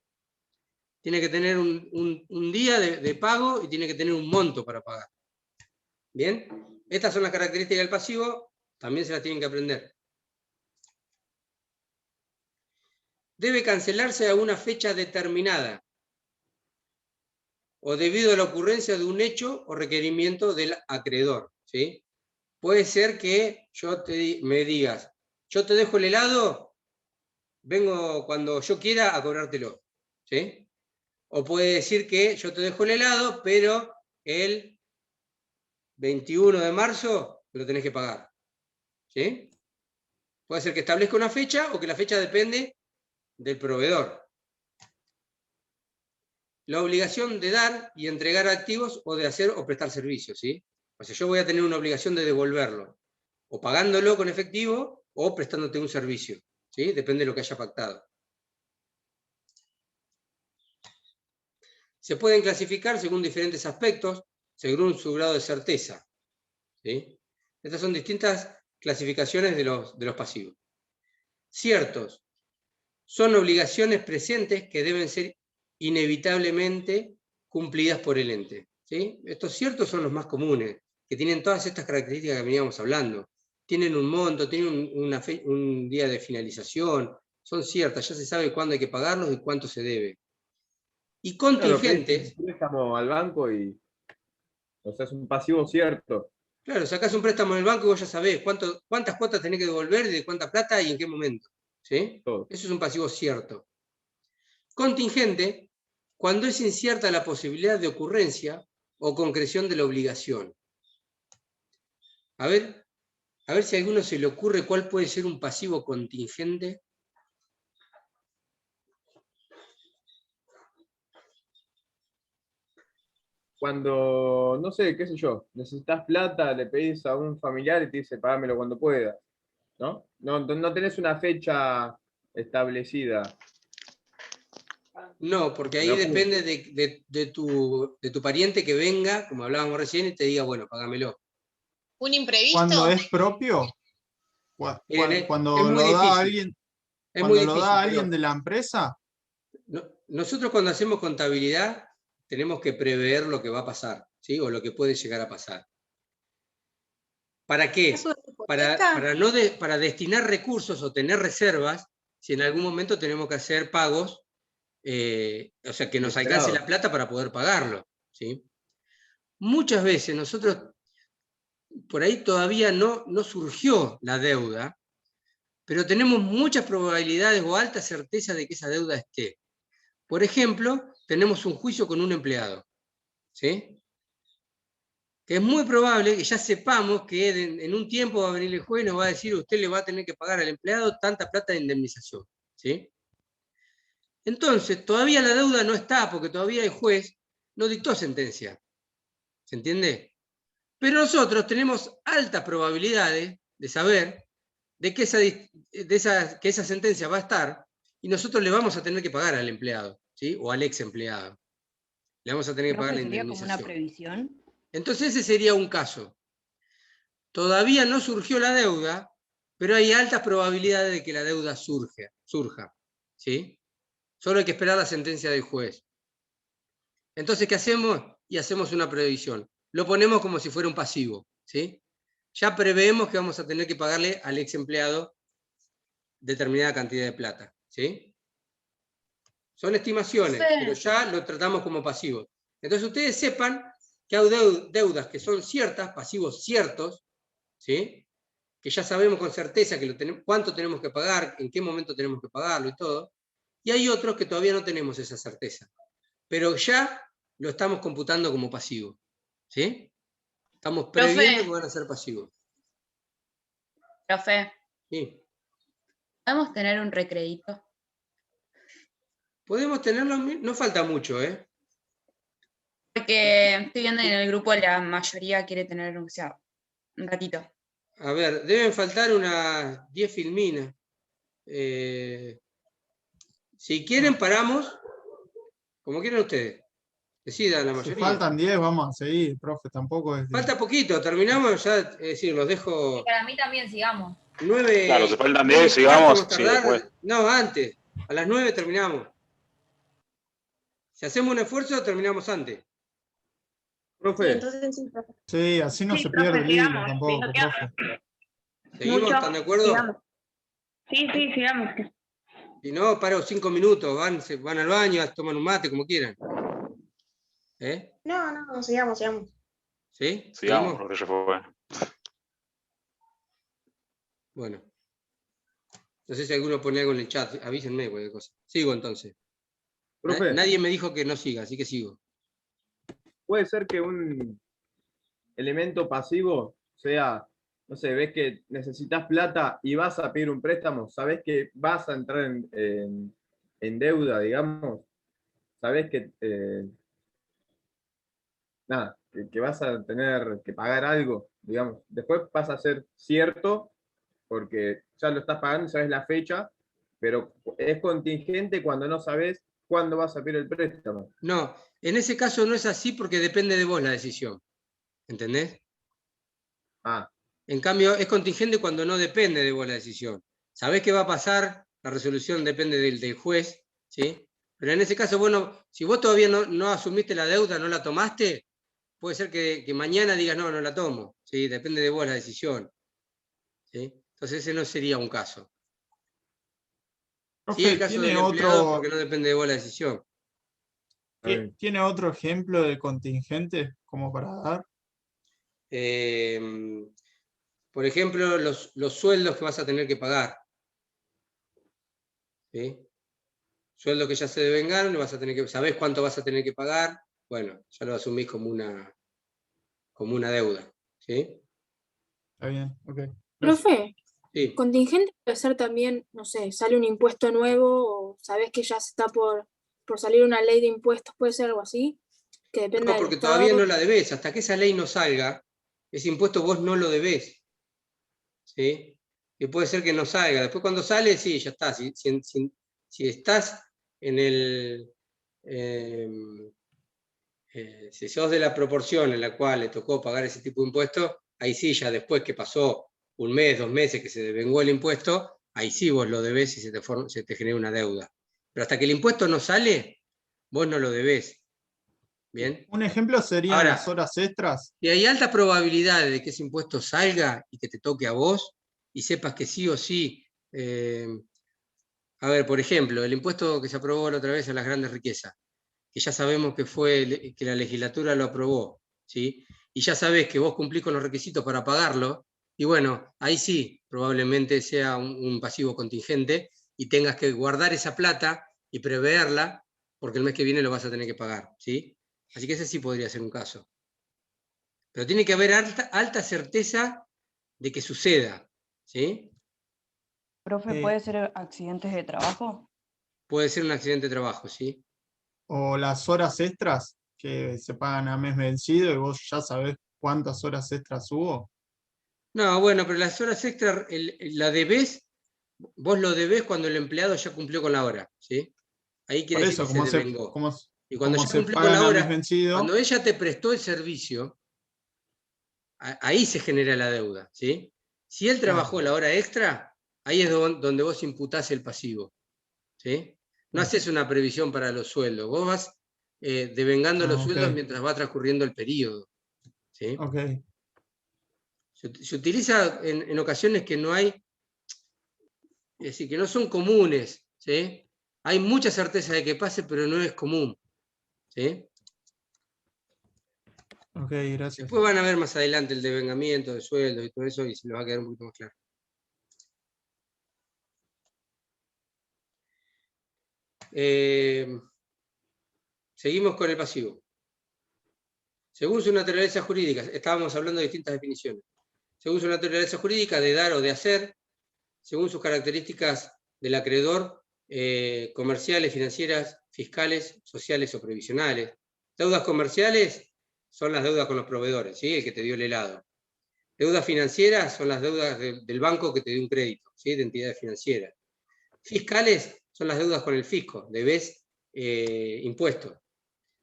Tiene que tener un día de pago y tiene que tener un monto para pagar. ¿Bien? Estas son las características del pasivo. También se las tienen que aprender. Debe cancelarse a una fecha determinada o debido a la ocurrencia de un hecho o requerimiento del acreedor, ¿sí? Puede ser que me digas, yo te dejo el helado, vengo cuando yo quiera a cobrártelo, ¿sí? O puede decir que yo te dejo el helado, pero el 21 de marzo me lo tenés que pagar, ¿sí? Puede ser que establezca una fecha o que la fecha depende del proveedor. La obligación de dar y entregar activos o de hacer o prestar servicios, ¿sí? O sea, yo voy a tener una obligación de devolverlo, o pagándolo con efectivo o prestándote un servicio, ¿sí? Depende de lo que haya pactado. Se pueden clasificar según diferentes aspectos, según su grado de certeza, ¿sí? Estas son distintas clasificaciones de los pasivos. Ciertos. Son obligaciones presentes que deben ser inevitablemente cumplidas por el ente, ¿sí? Estos ciertos son los más comunes, que tienen todas estas características que veníamos hablando. Tienen un monto, tienen un día de finalización, son ciertas, ya se sabe cuándo hay que pagarlos y cuánto se debe. Y contingentes... Un préstamo al banco y... O sea, es un pasivo cierto. Claro, sacás un préstamo del banco y vos ya sabés cuántas cuotas tenés que devolver, de cuánta plata y en qué momento, ¿sí? Eso es un pasivo cierto. Contingente, cuando es incierta la posibilidad de ocurrencia o concreción de la obligación. A ver si a alguno se le ocurre cuál puede ser un pasivo contingente. Cuando, no sé, qué sé yo, necesitas plata, le pedís a un familiar y te dice, págamelo cuando puedas, ¿no? No tenés una fecha establecida. No, porque ahí depende de tu pariente que venga, como hablábamos recién, y te diga, bueno, págamelo. ¿Un imprevisto? Cuando es propio, Miren, cuando es muy lo da difícil. alguien, Es muy cuando lo difícil, da pero alguien de la empresa, nosotros cuando hacemos contabilidad tenemos que prever lo que va a pasar, ¿sí? O lo que puede llegar a pasar. ¿Para qué? Para destinar recursos o tener reservas, si en algún momento tenemos que hacer pagos, o sea, que nos alcance la plata para poder pagarlo, ¿sí? Muchas veces nosotros, por ahí todavía no surgió la deuda, pero tenemos muchas probabilidades o alta certeza de que esa deuda esté. Por ejemplo, tenemos un juicio con un empleado, ¿sí? Que es muy probable que ya sepamos que en un tiempo va a venir el juez y nos va a decir, usted le va a tener que pagar al empleado tanta plata de indemnización, ¿sí? Entonces, todavía la deuda no está, porque todavía el juez no dictó sentencia, ¿se entiende? Pero nosotros tenemos altas probabilidades de saber de que esa sentencia va a estar, y nosotros le vamos a tener que pagar al empleado, ¿sí? O al ex empleado. Le vamos a tener que pagar la ¿Sería como una indemnización. previsión? Entonces ese sería un caso. Todavía no surgió la deuda, pero hay altas probabilidades de que la deuda surja, ¿sí? Solo hay que esperar la sentencia del juez. Entonces, ¿qué hacemos? Y hacemos una previsión. Lo ponemos como si fuera un pasivo, ¿sí? Ya preveemos que vamos a tener que pagarle al ex empleado determinada cantidad de plata, ¿sí? Son estimaciones, pero ya lo tratamos como pasivo. Entonces ustedes sepan que hay deudas que son ciertas, pasivos ciertos, ¿sí? Que ya sabemos con certeza que cuánto tenemos que pagar, en qué momento tenemos que pagarlo y todo. Y hay otros que todavía no tenemos esa certeza, pero ya lo estamos computando como pasivo, ¿sí? Estamos previendo que van a ser pasivos. Profe, Sí. ¿podemos tener un recrédito? Podemos tenerlo, no falta mucho, ¿eh? Porque estoy viendo en el grupo la mayoría quiere tener, o sea, un ratito. A ver, deben faltar unas 10 filminas. Si quieren, paramos. Como quieran ustedes. Decidan la si mayoría. faltan 10, vamos a seguir, profe, tampoco es... Falta poquito, terminamos ya, es decir, los dejo Para mí también sigamos. 9. Claro, si faltan 10, sigamos. Sí, después. No, antes. A las 9 terminamos. Si hacemos un esfuerzo, terminamos antes. Profe. Sí, así no se pierde el hilo tampoco, profe. ¿Seguimos? Mucho. ¿Están de acuerdo? Sigamos. Sí, sigamos. Si no, paro 5 minutos, van al baño, toman un mate, como quieran. ¿Eh? No, sigamos. ¿Sí? Sigamos, porque ya fue bueno. Bueno. No sé si alguno pone algo en el chat, avísenme cualquier cosa. Sigo entonces. Profe. Nadie me dijo que no siga, así que sigo. Puede ser que un elemento pasivo sea, no sé, ves que necesitas plata y vas a pedir un préstamo, sabes que vas a entrar en deuda, digamos, sabes que nada, que vas a tener que pagar algo, digamos. Después pasa a ser cierto porque ya lo estás pagando, sabes la fecha, pero es contingente cuando no sabes cuándo vas a pedir el préstamo. No, en ese caso no es así porque depende de vos la decisión. ¿Entendés? En cambio, es contingente cuando no depende de vos la decisión. Sabés qué va a pasar, la resolución depende del juez, ¿sí? Pero en ese caso, bueno, si vos todavía no asumiste la deuda, no la tomaste, puede ser que mañana digas, no la tomo, ¿sí? Depende de vos la decisión, ¿sí? Entonces ese no sería un caso. Sí, el caso del empleado porque no depende de vos la decisión. ¿Tiene otro ejemplo de contingente como para dar? Por ejemplo, los sueldos que vas a tener que pagar. ¿Sí? Sueldos que ya se devengaron, vas a tener que, ¿sabés cuánto vas a tener que pagar? Bueno, ya lo asumís como una deuda. ¿Sí? Está bien, ok. Profe, Sí. contingente puede ser también, no sé, sale un impuesto nuevo o sabés que ya se está por salir una ley de impuestos, puede ser algo así, que depende No, del porque Estado. todavía no la debés. Hasta que esa ley no salga, ese impuesto vos no lo debés. ¿Sí? Y puede ser que no salga. Después cuando sale, sí, ya está. Si estás en el... si sos de la proporción en la cual le tocó pagar ese tipo de impuestos, ahí sí, ya después que pasó un mes, 2 meses que se devengó el impuesto, ahí sí vos lo debés y se te genera una deuda. Pero hasta que el impuesto no sale, vos no lo debés. ¿Bien? Un ejemplo serían Ahora, las horas extras. y hay alta probabilidad de que ese impuesto salga y que te toque a vos y sepas que sí o sí. A ver, por ejemplo, el impuesto que se aprobó la otra vez a las grandes riquezas, que ya sabemos que la legislatura lo aprobó, ¿sí? Y ya sabés que vos cumplís con los requisitos para pagarlo, y bueno, ahí sí, probablemente sea un pasivo contingente y tengas que guardar esa plata y preverla, porque el mes que viene lo vas a tener que pagar, ¿sí? Así que ese sí podría ser un caso. Pero tiene que haber alta certeza de que suceda, ¿sí? Profe, ¿puede ser accidentes de trabajo? Puede ser un accidente de trabajo, ¿sí? O las horas extras que se pagan a mes vencido y vos ya sabés cuántas horas extras hubo. No, bueno, pero las horas extras la debés, vos lo debés cuando el empleado ya cumplió con la hora, ¿sí? Ahí quiere Por decir eso, que se devengó. Y cuando como ya se cumplió con pagan la a mes hora, vencido. cuando ella te prestó el servicio, ahí se genera la deuda, ¿sí? Si él trabajó la hora extra, ahí es donde vos imputás el pasivo, ¿sí? No haces una previsión para los sueldos, vos vas devengando los sueldos mientras va transcurriendo el periodo, ¿sí? Okay. Se utiliza en ocasiones que no hay, es decir, que no son comunes, ¿sí? Hay mucha certeza de que pase, pero no es común, ¿sí? Ok, gracias. Después van a ver más adelante el devengamiento de sueldos y todo eso y se les va a quedar un poquito más claro. Seguimos con el pasivo. Según su naturaleza jurídica, estábamos hablando de distintas definiciones. Según su naturaleza jurídica, de dar o de hacer, según sus características del acreedor, comerciales, financieras, fiscales, sociales o previsionales. Deudas comerciales son las deudas con los proveedores, ¿sí? El que te dio el helado. Deudas financieras son las deudas del banco que te dio un crédito, ¿sí? De entidades financieras. Fiscales son las deudas con el fisco, debes impuestos.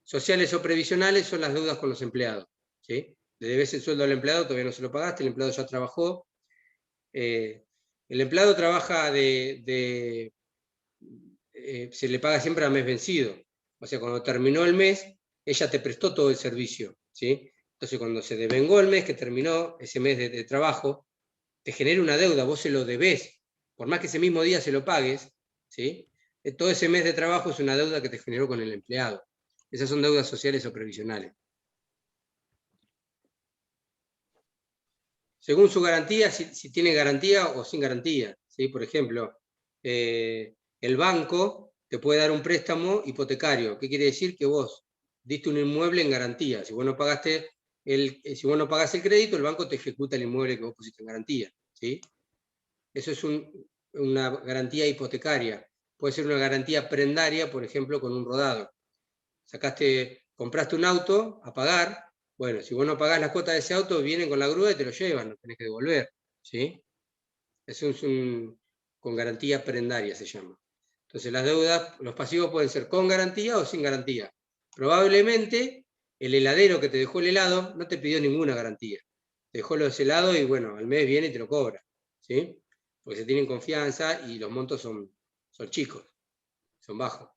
Sociales o previsionales son las deudas con los empleados, ¿sí? Le debes el sueldo al empleado, todavía no se lo pagaste, el empleado ya trabajó. El empleado trabaja se le paga siempre a mes vencido. O sea, cuando terminó el mes, ella te prestó todo el servicio, ¿sí? Entonces, cuando se devengó el mes que terminó ese mes de trabajo, te genera una deuda, vos se lo debés, por más que ese mismo día se lo pagues, ¿sí? Todo ese mes de trabajo es una deuda que te generó con el empleado. Esas son deudas sociales o previsionales. Según su garantía, si tiene garantía o sin garantía, ¿sí? Por ejemplo, el banco te puede dar un préstamo hipotecario. ¿Qué quiere decir? Que vos diste un inmueble en garantía. Si vos no pagaste si vos no pagás el crédito, el banco te ejecuta el inmueble que vos pusiste en garantía, ¿sí? Eso es una garantía hipotecaria. Puede ser una garantía prendaria, por ejemplo, con un rodado. Compraste un auto a pagar. Bueno, si vos no pagás las cuotas de ese auto, vienen con la grúa y te lo llevan, lo tenés que devolver, ¿sí? Eso es con garantía prendaria, se llama. Entonces las deudas, los pasivos pueden ser con garantía o sin garantía. Probablemente el heladero que te dejó el helado no te pidió ninguna garantía. Te dejó los helados y bueno, al mes viene y te lo cobra, ¿sí? Porque se tienen confianza y los montos son chicos, son bajos.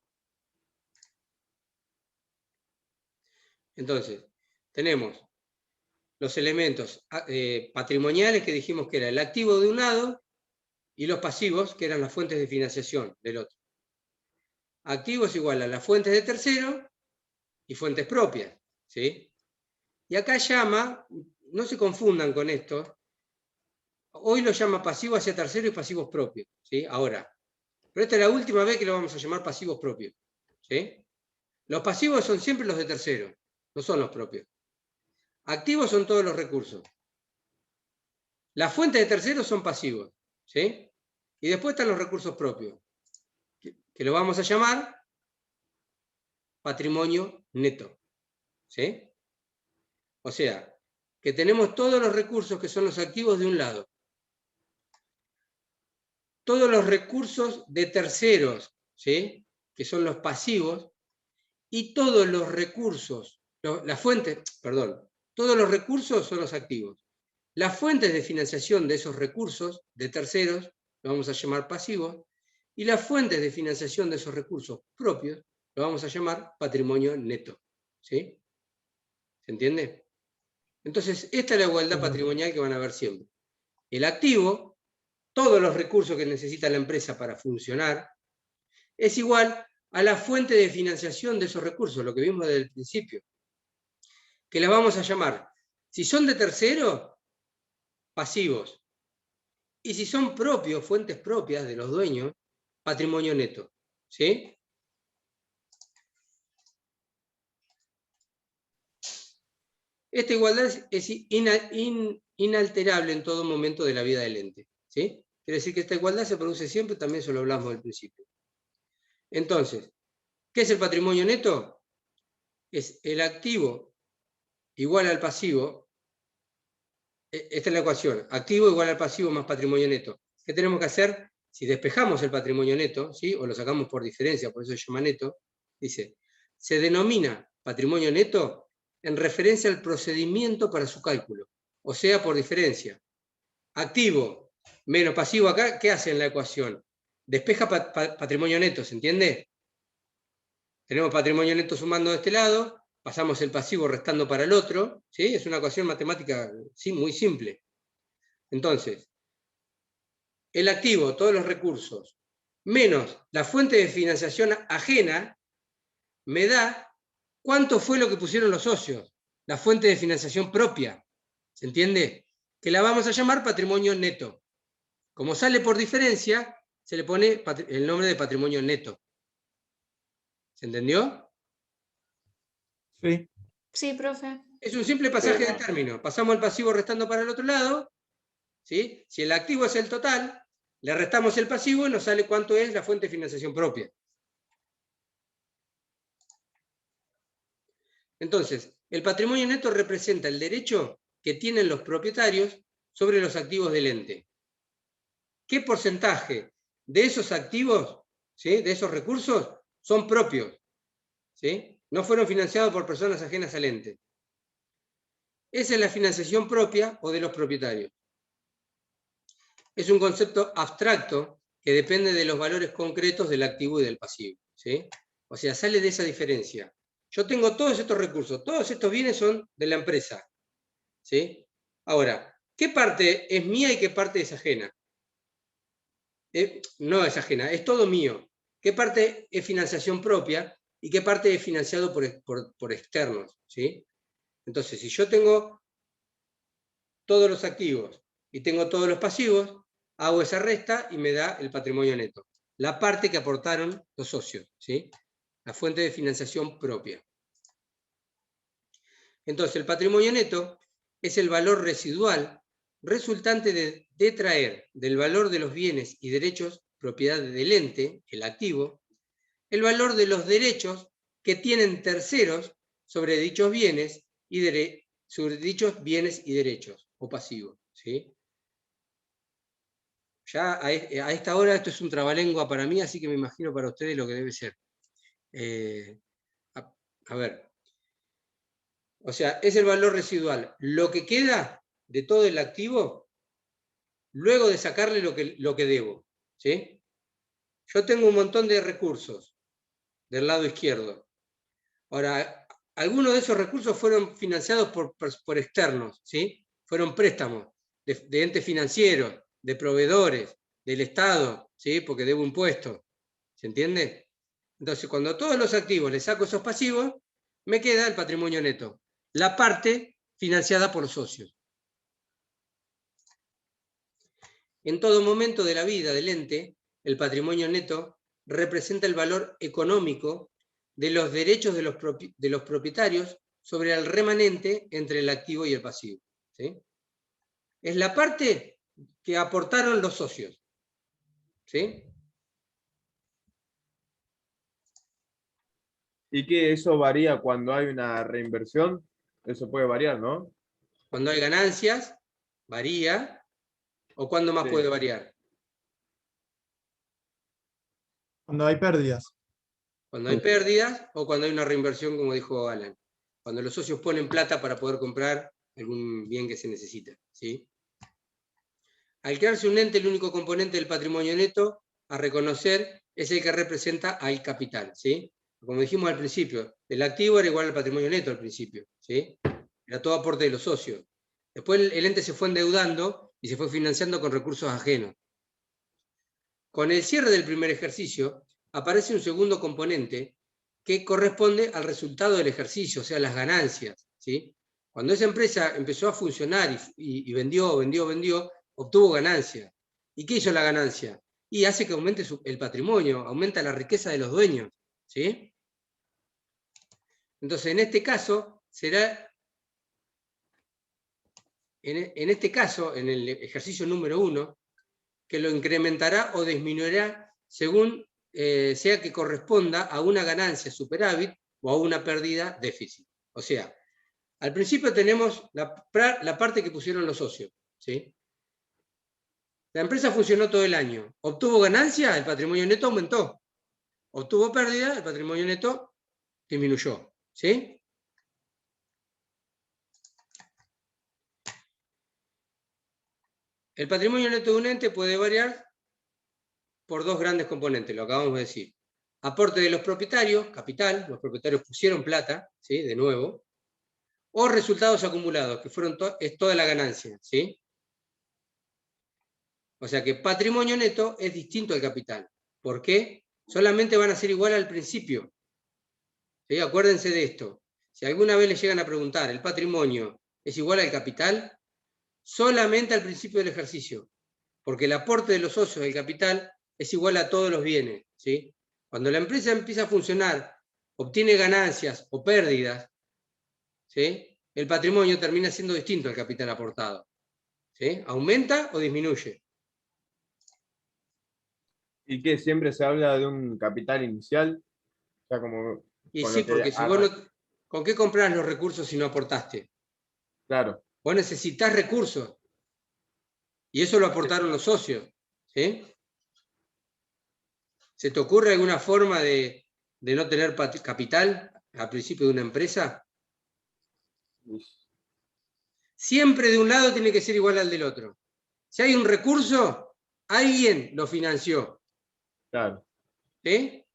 Entonces, tenemos los elementos patrimoniales que dijimos que era el activo de un lado y los pasivos que eran las fuentes de financiación del otro. Activo es igual a las fuentes de tercero y fuentes propias, ¿sí? Y acá llama, no se confundan con esto, hoy lo llama pasivo hacia tercero y pasivos propios, ¿sí? Ahora, pero esta es la última vez que lo vamos a llamar pasivos propios, ¿sí? Los pasivos son siempre los de tercero, no son los propios. Activos son todos los recursos. Las fuentes de terceros son pasivos, ¿sí? Y después están los recursos propios, que lo vamos a llamar patrimonio neto, ¿sí? O sea, que tenemos todos los recursos que son los activos de un lado. Todos los recursos de terceros, ¿sí? Que son los pasivos, y todos los recursos, las fuentes, perdón, todos los recursos son los activos. Las fuentes de financiación de esos recursos de terceros lo vamos a llamar pasivos, y las fuentes de financiación de esos recursos propios lo vamos a llamar patrimonio neto, ¿sí? ¿Se entiende? Entonces, esta es la igualdad patrimonial que van a ver siempre. El activo, todos los recursos que necesita la empresa para funcionar, es igual a la fuente de financiación de esos recursos, lo que vimos desde el principio, que las vamos a llamar, si son de tercero, pasivos, y si son propios, fuentes propias de los dueños, patrimonio neto, ¿sí? Esta igualdad es inalterable en todo momento de la vida del ente, ¿sí? Quiere decir que esta igualdad se produce siempre, también eso lo hablamos al principio. Entonces, ¿qué es el patrimonio neto? Es el activo igual al pasivo. Esta es la ecuación, activo igual al pasivo más patrimonio neto. ¿Qué tenemos que hacer? Si despejamos el patrimonio neto, ¿sí? O lo sacamos por diferencia, por eso se llama neto, dice, se denomina patrimonio neto en referencia al procedimiento para su cálculo, o sea, por diferencia. Activo menos pasivo acá, ¿qué hace en la ecuación? Despeja patrimonio neto, ¿se entiende? Tenemos patrimonio neto sumando de este lado, pasamos el pasivo restando para el otro, ¿sí? Es una ecuación matemática, sí, muy simple. Entonces, el activo, todos los recursos, menos la fuente de financiación ajena, me da cuánto fue lo que pusieron los socios, la fuente de financiación propia, ¿se entiende? Que la vamos a llamar patrimonio neto. Como sale por diferencia, se le pone el nombre de patrimonio neto. ¿Se entendió? Sí. Sí, profe. Es un simple pasaje de término. Pasamos el pasivo restando para el otro lado, ¿sí? Si el activo es el total, le restamos el pasivo y nos sale cuánto es la fuente de financiación propia. Entonces, el patrimonio neto representa el derecho que tienen los propietarios sobre los activos del ente. ¿Qué porcentaje de esos activos, ¿sí? De esos recursos, son propios? ¿Sí? No fueron financiados por personas ajenas al ente. Esa es la financiación propia o de los propietarios. Es un concepto abstracto que depende de los valores concretos del activo y del pasivo, ¿sí? O sea, sale de esa diferencia. Yo tengo todos estos recursos, todos estos bienes son de la empresa, ¿sí? Ahora, ¿Qué parte es mía y qué parte es ajena? No es ajena, es todo mío. ¿Qué parte es financiación propia y qué parte es financiado por externos? ¿Sí? Entonces, si yo tengo todos los activos y tengo todos los pasivos, hago esa resta y me da el patrimonio neto. La parte que aportaron los socios, ¿sí? La fuente de financiación propia. Entonces, el patrimonio neto es el valor residual resultante de detraer del valor de los bienes y derechos propiedad del ente, el activo, el valor de los derechos que tienen terceros sobre dichos bienes y derechos o pasivos. ¿Sí? Ya a esta hora esto es un trabalengua para mí, así que me imagino para ustedes lo que debe ser. A ver. O sea, es el valor residual. Lo que queda de todo el activo, luego de sacarle lo que debo. ¿Sí? Yo tengo un montón de recursos del lado izquierdo. Ahora, algunos de esos recursos fueron financiados por externos, ¿sí? Fueron préstamos de entes financieros, de proveedores, del Estado, ¿sí? Porque debo impuestos. ¿Se entiende? Entonces, cuando a todos los activos les saco esos pasivos, me queda el patrimonio neto. La parte financiada por los socios. En todo momento de la vida del ente, el patrimonio neto representa el valor económico de los derechos de los propietarios sobre el remanente entre el activo y el pasivo. ¿Sí? Es la parte que aportaron los socios. ¿Sí? ¿Y que eso varía cuando hay una reinversión? Eso puede variar, ¿no? Cuando hay ganancias, varía. ¿O cuándo más puede variar? Cuando hay pérdidas. Cuando hay pérdidas o cuando hay una reinversión, como dijo Alan. Cuando los socios ponen plata para poder comprar algún bien que se necesita. ¿Sí? Al crearse un ente, el único componente del patrimonio neto a reconocer es el que representa al capital. ¿Sí? Como dijimos al principio, el activo era igual al patrimonio neto al principio. ¿Sí? Era todo aporte de los socios. Después el ente se fue endeudando y se fue financiando con recursos ajenos. Con el cierre del primer ejercicio, aparece un segundo componente que corresponde al resultado del ejercicio, o sea, las ganancias. ¿Sí? Cuando esa empresa empezó a funcionar y vendió, obtuvo ganancias. ¿Y qué hizo la ganancia? Y hace que aumente el patrimonio, aumenta la riqueza de los dueños. ¿Sí? Entonces, en este caso, será... En este caso, en el ejercicio número 1, que lo incrementará o disminuirá según sea que corresponda a una ganancia superávit o a una pérdida déficit. O sea, al principio tenemos la parte que pusieron los socios. ¿Sí? La empresa funcionó todo el año. Obtuvo ganancia, el patrimonio neto aumentó. Obtuvo pérdida, el patrimonio neto disminuyó. ¿Sí? El patrimonio neto de un ente puede variar por dos grandes componentes, lo acabamos de decir. Aporte de los propietarios, capital, los propietarios pusieron plata, ¿sí? De nuevo, o resultados acumulados, que fueron es toda la ganancia. ¿Sí? O sea que patrimonio neto es distinto al capital. ¿Por qué? Solamente van a ser igual al principio. ¿Sí? Acuérdense de esto. Si alguna vez les llegan a preguntar, ¿el patrimonio es igual al capital? Solamente al principio del ejercicio, porque el aporte de los socios del capital es igual a todos los bienes. ¿Sí? Cuando la empresa empieza a funcionar, obtiene ganancias o pérdidas, ¿sí? El patrimonio termina siendo distinto al capital aportado. ¿Sí? ¿Aumenta o disminuye? ¿Y que siempre se habla de un capital inicial? O sea, como y sí, porque si vos no, ¿con qué compras los recursos si no aportaste? Claro. Vos necesitas recursos. Y eso lo aportaron los socios. ¿Sí? ¿Se te ocurre alguna forma de no tener capital al principio de una empresa? Siempre de un lado tiene que ser igual al del otro. Si hay un recurso, alguien lo financió. Claro. ¿Sí?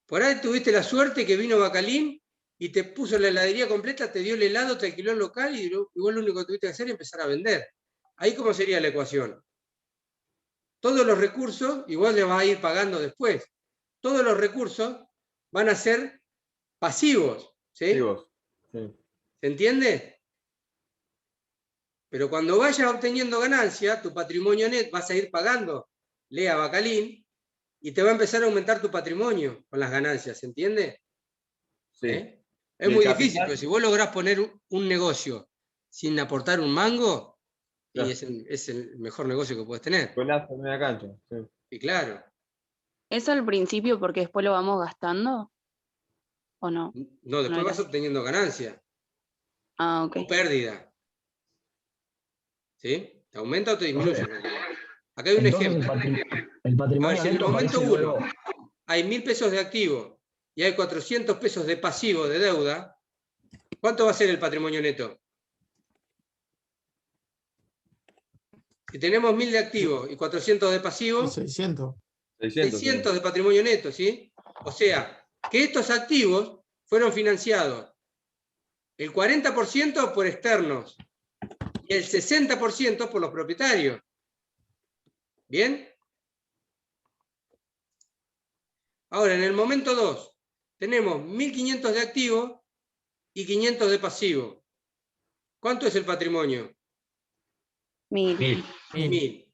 Por ahí tuviste la suerte que vino Bacalín y te puso la heladería completa, te dio el helado, te alquiló el local y igual lo único que tuviste que hacer es empezar a vender. Ahí, ¿cómo sería la ecuación? Todos los recursos, igual le vas a ir pagando después, todos los recursos van a ser pasivos, ¿sí? Pasivos, sí. ¿Se entiende? Pero cuando vayas obteniendo ganancia, tu patrimonio net vas a ir pagando, lea Bacalín, y te va a empezar a aumentar tu patrimonio con las ganancias, ¿se entiende? Sí. Es ¿Y el muy capital? difícil, pero si vos lográs poner un negocio sin aportar un mango, Claro. y es el mejor negocio que puedes tener. Golazo en media cancha. Sí. Y claro. ¿Es al principio porque después lo vamos gastando? ¿O no? No, después No era vas así. obteniendo ganancia Ah, ok. o pérdida. ¿Sí? ¿Te aumenta o te disminuye? Acá hay un Entonces, ejemplo. el patrimonio A ver, si en el neto momento aparece 1 luego. hay 1.000 pesos de activo y hay 400 pesos de pasivo de deuda, ¿cuánto va a ser el patrimonio neto? Si tenemos 1.000 de activo y 400 de pasivo, 600. 600 de patrimonio neto, ¿sí? O sea, que estos activos fueron financiados el 40% por externos y el 60% por los propietarios. ¿Bien? Ahora, en el momento 2, tenemos 1.500 de activo y 500 de pasivo. ¿Cuánto es el patrimonio? 1000. 1000.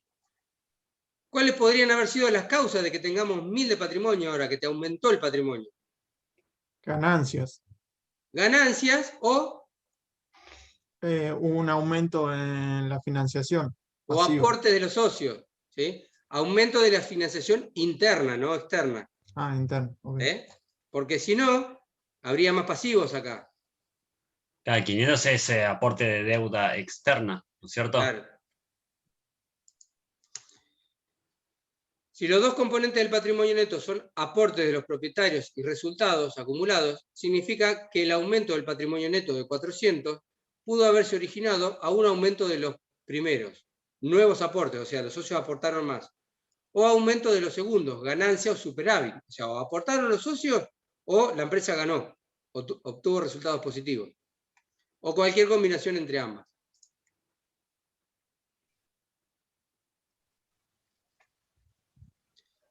¿Cuáles podrían haber sido las causas de que tengamos 1000 de patrimonio ahora, que te aumentó el patrimonio? Ganancias. Ganancias o Hubo un aumento en la financiación. o pasiva. aportes de los socios, ¿sí? Aumento de la financiación interna, no externa. Ah, interno. ok. Porque si no, habría más pasivos acá. Claro, 500 es aporte de deuda externa, ¿no es cierto? Claro. Si los dos componentes del patrimonio neto son aportes de los propietarios y resultados acumulados, significa que el aumento del patrimonio neto de 400 pudo haberse originado a un aumento de los primeros, nuevos aportes, o sea, los socios aportaron más, o aumento de los segundos, ganancia o superávit, o sea, o aportaron los socios o la empresa ganó, obtuvo resultados positivos, o cualquier combinación entre ambas.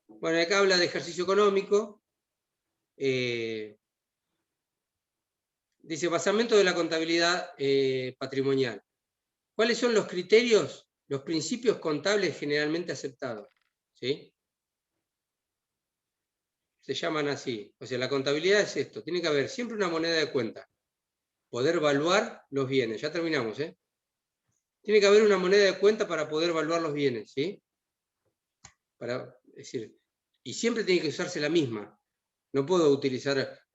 Bueno, acá habla de ejercicio económico. Dice, basamento de la contabilidad patrimonial. ¿Cuáles son los criterios, los principios contables generalmente aceptados? ¿Sí? Se llaman así. O sea, la contabilidad es esto. Tiene que haber siempre una moneda de cuenta. Poder evaluar los bienes. Ya terminamos, ¿eh? Tiene que haber una moneda de cuenta para poder evaluar los bienes, ¿sí? Es decir, y siempre tiene que usarse la misma. No puedo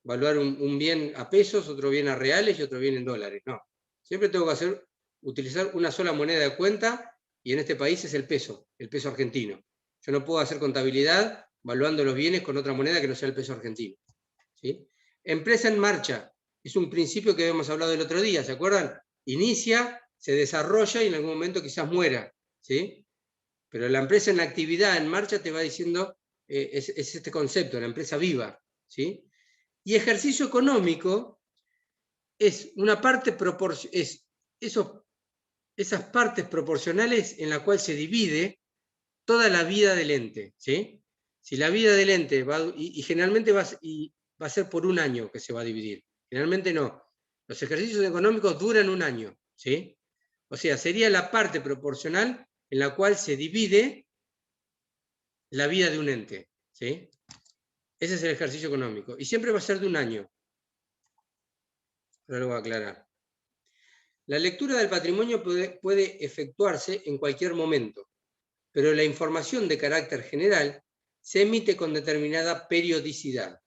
evaluar un bien a pesos, otro bien a reales y otro bien en dólares. No. Siempre tengo que utilizar una sola moneda de cuenta, y en este país es el peso argentino. Yo no puedo hacer contabilidad evaluando los bienes con otra moneda que no sea el peso argentino. ¿Sí? Empresa en marcha. Es un principio que habíamos hablado el otro día, ¿se acuerdan? Inicia, se desarrolla y en algún momento quizás muera. ¿Sí? Pero la empresa en actividad, en marcha, te va diciendo, es este concepto, la empresa viva. ¿Sí? Y ejercicio económico es una parte esas partes proporcionales en la cual se divide toda la vida del ente. ¿Sí? Si la vida del ente generalmente va a ser por un año que se va a dividir. Generalmente no. Los ejercicios económicos duran un año. ¿Sí? O sea, sería la parte proporcional en la cual se divide la vida de un ente. ¿Sí? Ese es el ejercicio económico. Y siempre va a ser de un año. Ahora lo voy a aclarar. La lectura del patrimonio puede efectuarse en cualquier momento, pero la información de carácter general se emite con determinada periodicidad.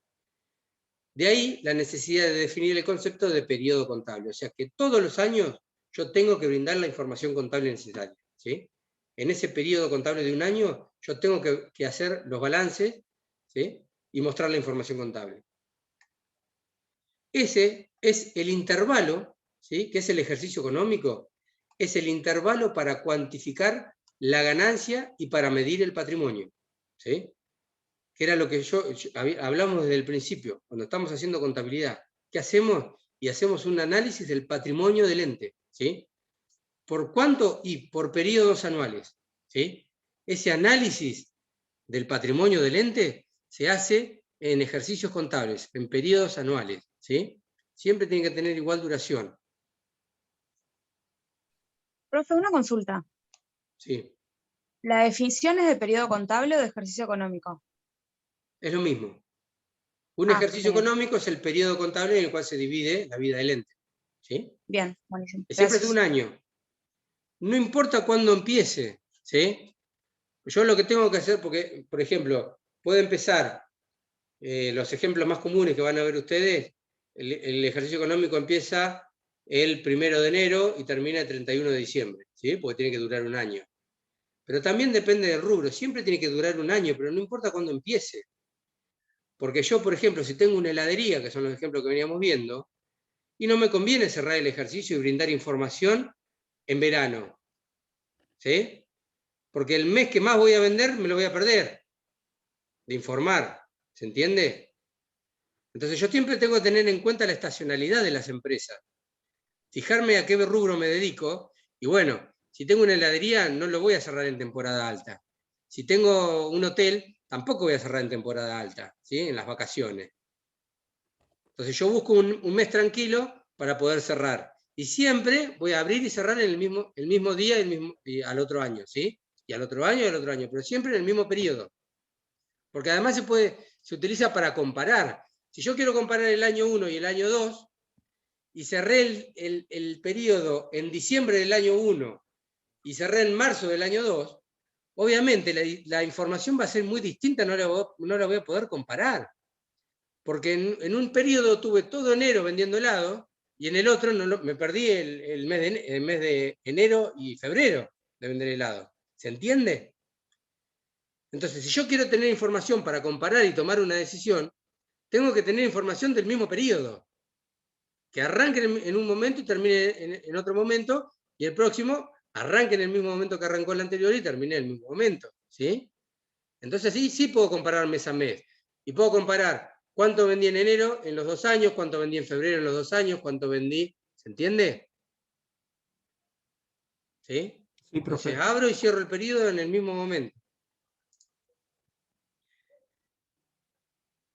De ahí la necesidad de definir el concepto de periodo contable. O sea que todos los años yo tengo que brindar la información contable necesaria. ¿Sí? En ese periodo contable de un año yo tengo que hacer los balances, ¿sí? Y mostrar la información contable. Ese es el intervalo, ¿sí? Que es el ejercicio económico, es el intervalo para cuantificar la ganancia y para medir el patrimonio. ¿Sí? Que era lo que hablamos desde el principio, cuando estamos haciendo contabilidad. ¿qué hacemos? Y hacemos un análisis del patrimonio del ente, ¿sí? ¿Por cuánto? Y por periodos anuales, ¿sí? Ese análisis del patrimonio del ente se hace en ejercicios contables, en periodos anuales, ¿sí? Siempre tiene que tener igual duración. Profe, una consulta. Sí, ¿La definición es de periodo contable o de ejercicio económico? es lo mismo. Un ejercicio genial. económico es el periodo contable en el cual se divide la vida del ente, ¿sí? Bien, buenísimo. Es siempre de Gracias. un año. No importa cuándo empiece, ¿sí? Yo lo que tengo que hacer, porque, por ejemplo, puede empezar, los ejemplos más comunes que van a ver ustedes, el ejercicio económico empieza el 1 de enero y termina el 31 de diciembre, ¿sí? Porque tiene que durar un año. Pero también depende del rubro, siempre tiene que durar un año, pero no importa cuándo empiece. Porque yo, por ejemplo, si tengo una heladería, que son los ejemplos que veníamos viendo, y no me conviene cerrar el ejercicio y brindar información en verano, ¿sí? Porque el mes que más voy a vender me lo voy a perder de informar, ¿se entiende? Entonces yo siempre tengo que tener en cuenta la estacionalidad de las empresas, fijarme a qué rubro me dedico, y bueno, si tengo una heladería no lo voy a cerrar en temporada alta. Si tengo un hotel, tampoco voy a cerrar en temporada alta, ¿sí? En las vacaciones. Entonces yo busco un mes tranquilo para poder cerrar. Y siempre voy a abrir y cerrar en el mismo día y al otro año, ¿sí? Y al otro año y al otro año, pero siempre en el mismo periodo. Porque además se utiliza para comparar. Si yo quiero comparar el año 1 y el año 2, y cerré el periodo en diciembre del año 1 y cerré en marzo del año 2, obviamente la información va a ser muy distinta, no la voy a poder comparar. Porque en un periodo tuve todo enero vendiendo helado, y en el otro me perdí el mes de enero y febrero de vender helado. ¿Se entiende? Entonces, si yo quiero tener información para comparar y tomar una decisión, tengo que tener información del mismo periodo, que arranque en un momento y termine en otro momento, y el próximo arranque en el mismo momento que arrancó el anterior y termine en el mismo momento, ¿sí? Entonces sí puedo comparar mes a mes, y puedo comparar cuánto vendí en enero en los 2 años, cuánto vendí en febrero en los 2 años, cuánto vendí, ¿se entiende? ¿Sí? Sí, profe. Entonces abro y cierro el periodo en el mismo momento.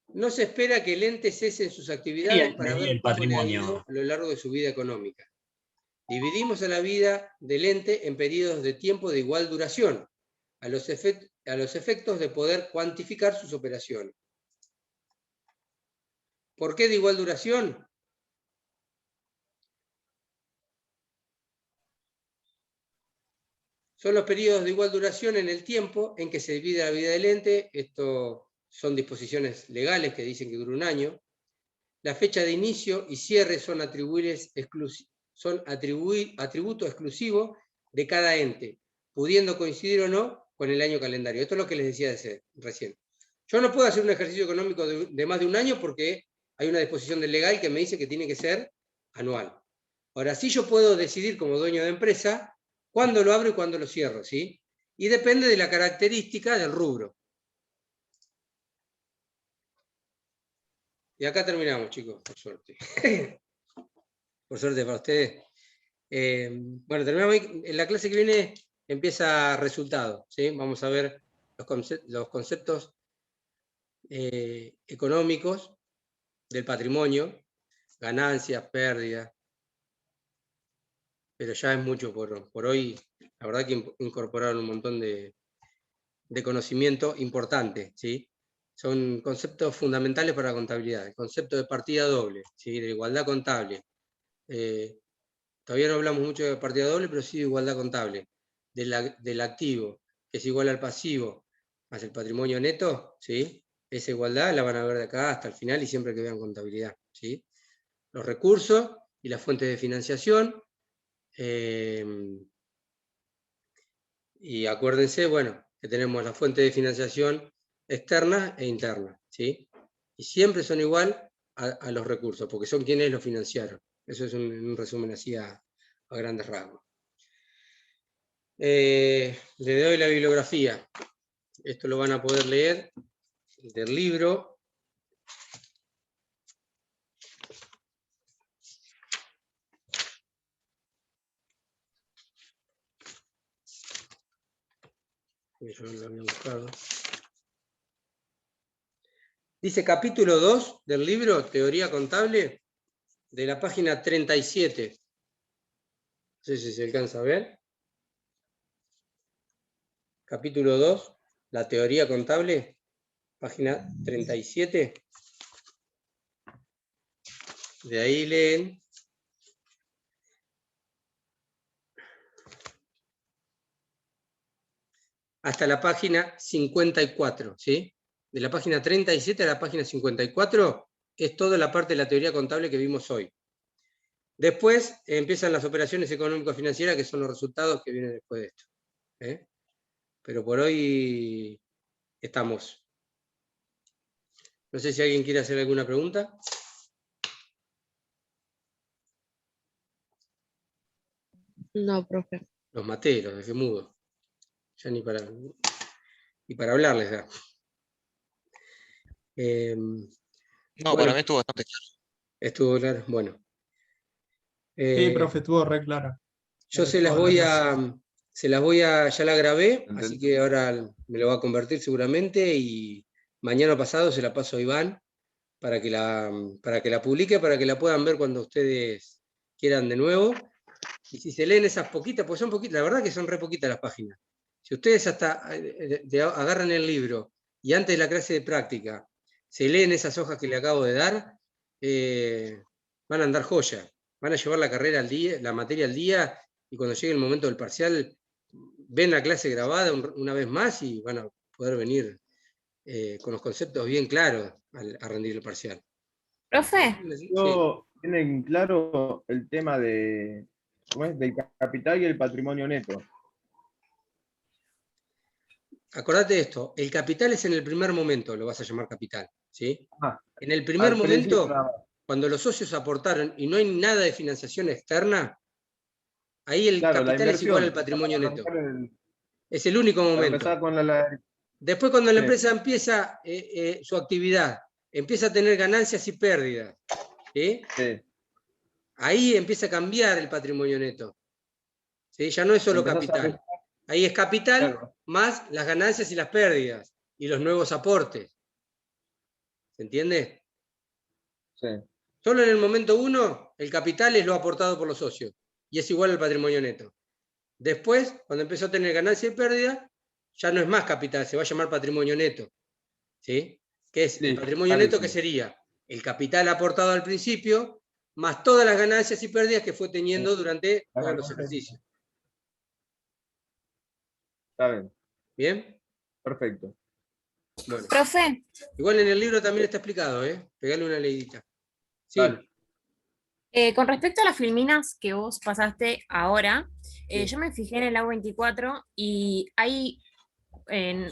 No se espera que el ente cese en sus actividades para ver el cómo le ha ido patrimonio. a lo largo de su vida económica. Dividimos a la vida del ente en periodos de tiempo de igual duración, a los efectos de poder cuantificar sus operaciones. ¿Por qué de igual duración? Son los periodos de igual duración en el tiempo en que se divide la vida del ente. Esto son disposiciones legales que dicen que dura un año. La fecha de inicio y cierre son atributos exclusivos de cada ente, pudiendo coincidir o no con el año calendario. Esto es lo que les decía recién. Yo no puedo hacer un ejercicio económico de más de un año porque hay una disposición del legal que me dice que tiene que ser anual. Ahora sí yo puedo decidir como dueño de empresa cuándo lo abro y cuándo lo cierro, ¿sí? Y depende de la característica del rubro. Y acá terminamos, chicos, por suerte. Por suerte para ustedes. Bueno, terminamos ahí. En la clase que viene empieza resultado, ¿sí? Vamos a ver los conceptos económicos del patrimonio, ganancias, pérdidas, pero ya es mucho por hoy. La verdad que incorporaron un montón de conocimiento importante, ¿sí? Son conceptos fundamentales para la contabilidad. El concepto de partida doble, ¿sí? De igualdad contable. Todavía no hablamos mucho de partida doble, pero sí de igualdad contable. Del activo, que es igual al pasivo, más el patrimonio neto, ¿sí? Esa igualdad la van a ver de acá hasta el final y siempre que vean contabilidad, ¿sí? Los recursos y las fuentes de financiación. Y acuérdense, bueno, que tenemos la fuente de financiación externa e interna, ¿sí? Y siempre son igual a los recursos, porque son quienes los financiaron. Eso es un resumen así a grandes rasgos. Le doy la bibliografía. Esto lo van a poder leer del libro Yo lo había buscado. Dice capítulo 2 del libro Teoría Contable, de la página 37. No sé si se alcanza a ver. Capítulo 2, la teoría contable, página 37. De ahí leen. Hasta la página 54, ¿sí? De la página 37 a la página 54 es toda la parte de la teoría contable que vimos hoy. Después empiezan las operaciones económico-financieras, que son los resultados que vienen después de esto. Pero por hoy estamos. No sé si alguien quiere hacer alguna pregunta. No, profe. Los maté, los dejé mudos. Ya ni para hablarles ya. No, bueno, para mí estuvo bastante claro. Estuvo claro, bueno. Sí, profe, estuvo re clara. Yo se las voy a, ya la grabé, así que ahora me lo va a convertir seguramente y mañana pasado se la paso a Iván para que la publique, para que la puedan ver cuando ustedes quieran de nuevo. Y si se leen esas poquitas, pues son poquitas, la verdad que son re poquitas las páginas. Si ustedes hasta agarran el libro y antes de la clase de práctica se leen esas hojas que le acabo de dar, van a andar joya. Van a llevar la carrera al día, la materia al día, y cuando llegue el momento del parcial, ven la clase grabada una vez más y van a poder venir con los conceptos bien claros a rendir el parcial. Profe. ¿Tienen claro el tema de, ¿cómo es? Del capital y el patrimonio neto? Acordate de esto, el capital es en el primer momento, lo vas a llamar capital, ¿sí? En el primer al principio momento, nada más. cuando los socios aportaron y no hay nada de financiación externa, ahí el Claro, la capital es igual al inversión. patrimonio Para neto. arrancar Es el único para momento. empezar con Después, cuando la Sí. empresa empieza su actividad, empieza a tener ganancias y pérdidas, ¿sí? Sí. Ahí empieza a cambiar el patrimonio neto. ¿Sí? Ya no es solo Empezás a capital. Ahí es capital Claro. más las ganancias y las pérdidas y los nuevos aportes. ¿Se entiende? Sí. Solo en el momento 1, el capital es lo aportado por los socios y es igual al patrimonio neto. Después, cuando empezó a tener ganancias y pérdidas, ya no es más capital, se va a llamar patrimonio neto. ¿Sí? ¿Qué es el patrimonio neto? ¿Qué sería? El capital aportado al principio, más todas las ganancias y pérdidas que fue teniendo durante todos los ejercicios. Está bien. ¿Bien? Perfecto. Bueno. Profe. Igual en el libro también está explicado, ¿eh? Pegale una leidita. Sí. Con respecto a las filminas que vos pasaste ahora, yo me fijé en el A24 y hay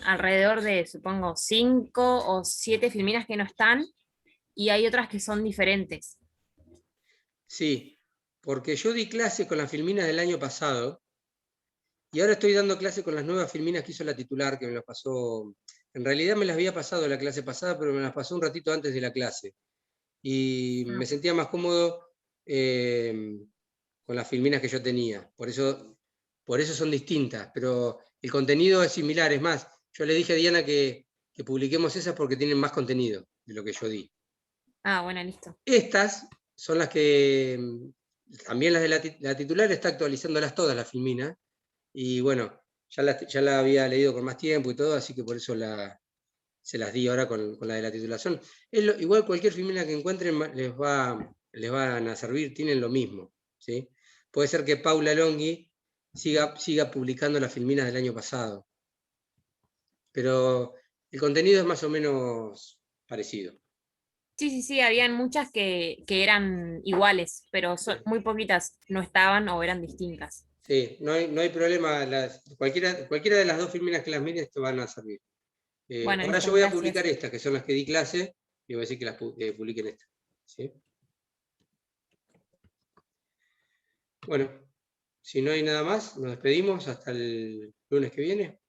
alrededor de, supongo, 5 o 7 filminas que no están y hay otras que son diferentes. Sí, porque yo di clase con las filminas del año pasado y ahora estoy dando clase con las nuevas filminas que hizo la titular, que me las pasó. En realidad me las había pasado la clase pasada, pero me las pasó un ratito antes de la clase. Y me sentía más cómodo con las filminas que yo tenía. Por eso son distintas, pero el contenido es similar. Es más, yo le dije a Diana que publiquemos esas porque tienen más contenido de lo que yo di. Ah, bueno, listo. Estas son las que, también las de la titular está actualizándolas todas las filminas. Y bueno, ya la había leído con más tiempo y todo, así que por eso se las di ahora con la de la titulación. Igual cualquier filmina que encuentren les van a servir, tienen lo mismo, ¿sí? Puede ser que Paula Longhi siga publicando las filminas del año pasado, pero el contenido es más o menos parecido. Sí, habían muchas que eran iguales, pero muy poquitas no estaban o eran distintas. Sí, no hay problema, cualquiera de las dos filminas que las mires te van a servir. Bueno, ahora listo, yo voy a gracias. publicar estas, que son las que di clase, y voy a decir que las publiquen estas. ¿Sí? Bueno, si no hay nada más, nos despedimos hasta el lunes que viene.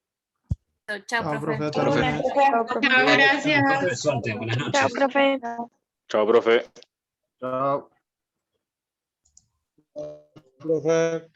Chao, profe. Chao, Profe, suerte, buenas noches. Chao, profe. Chao, profe. Chao. Profe.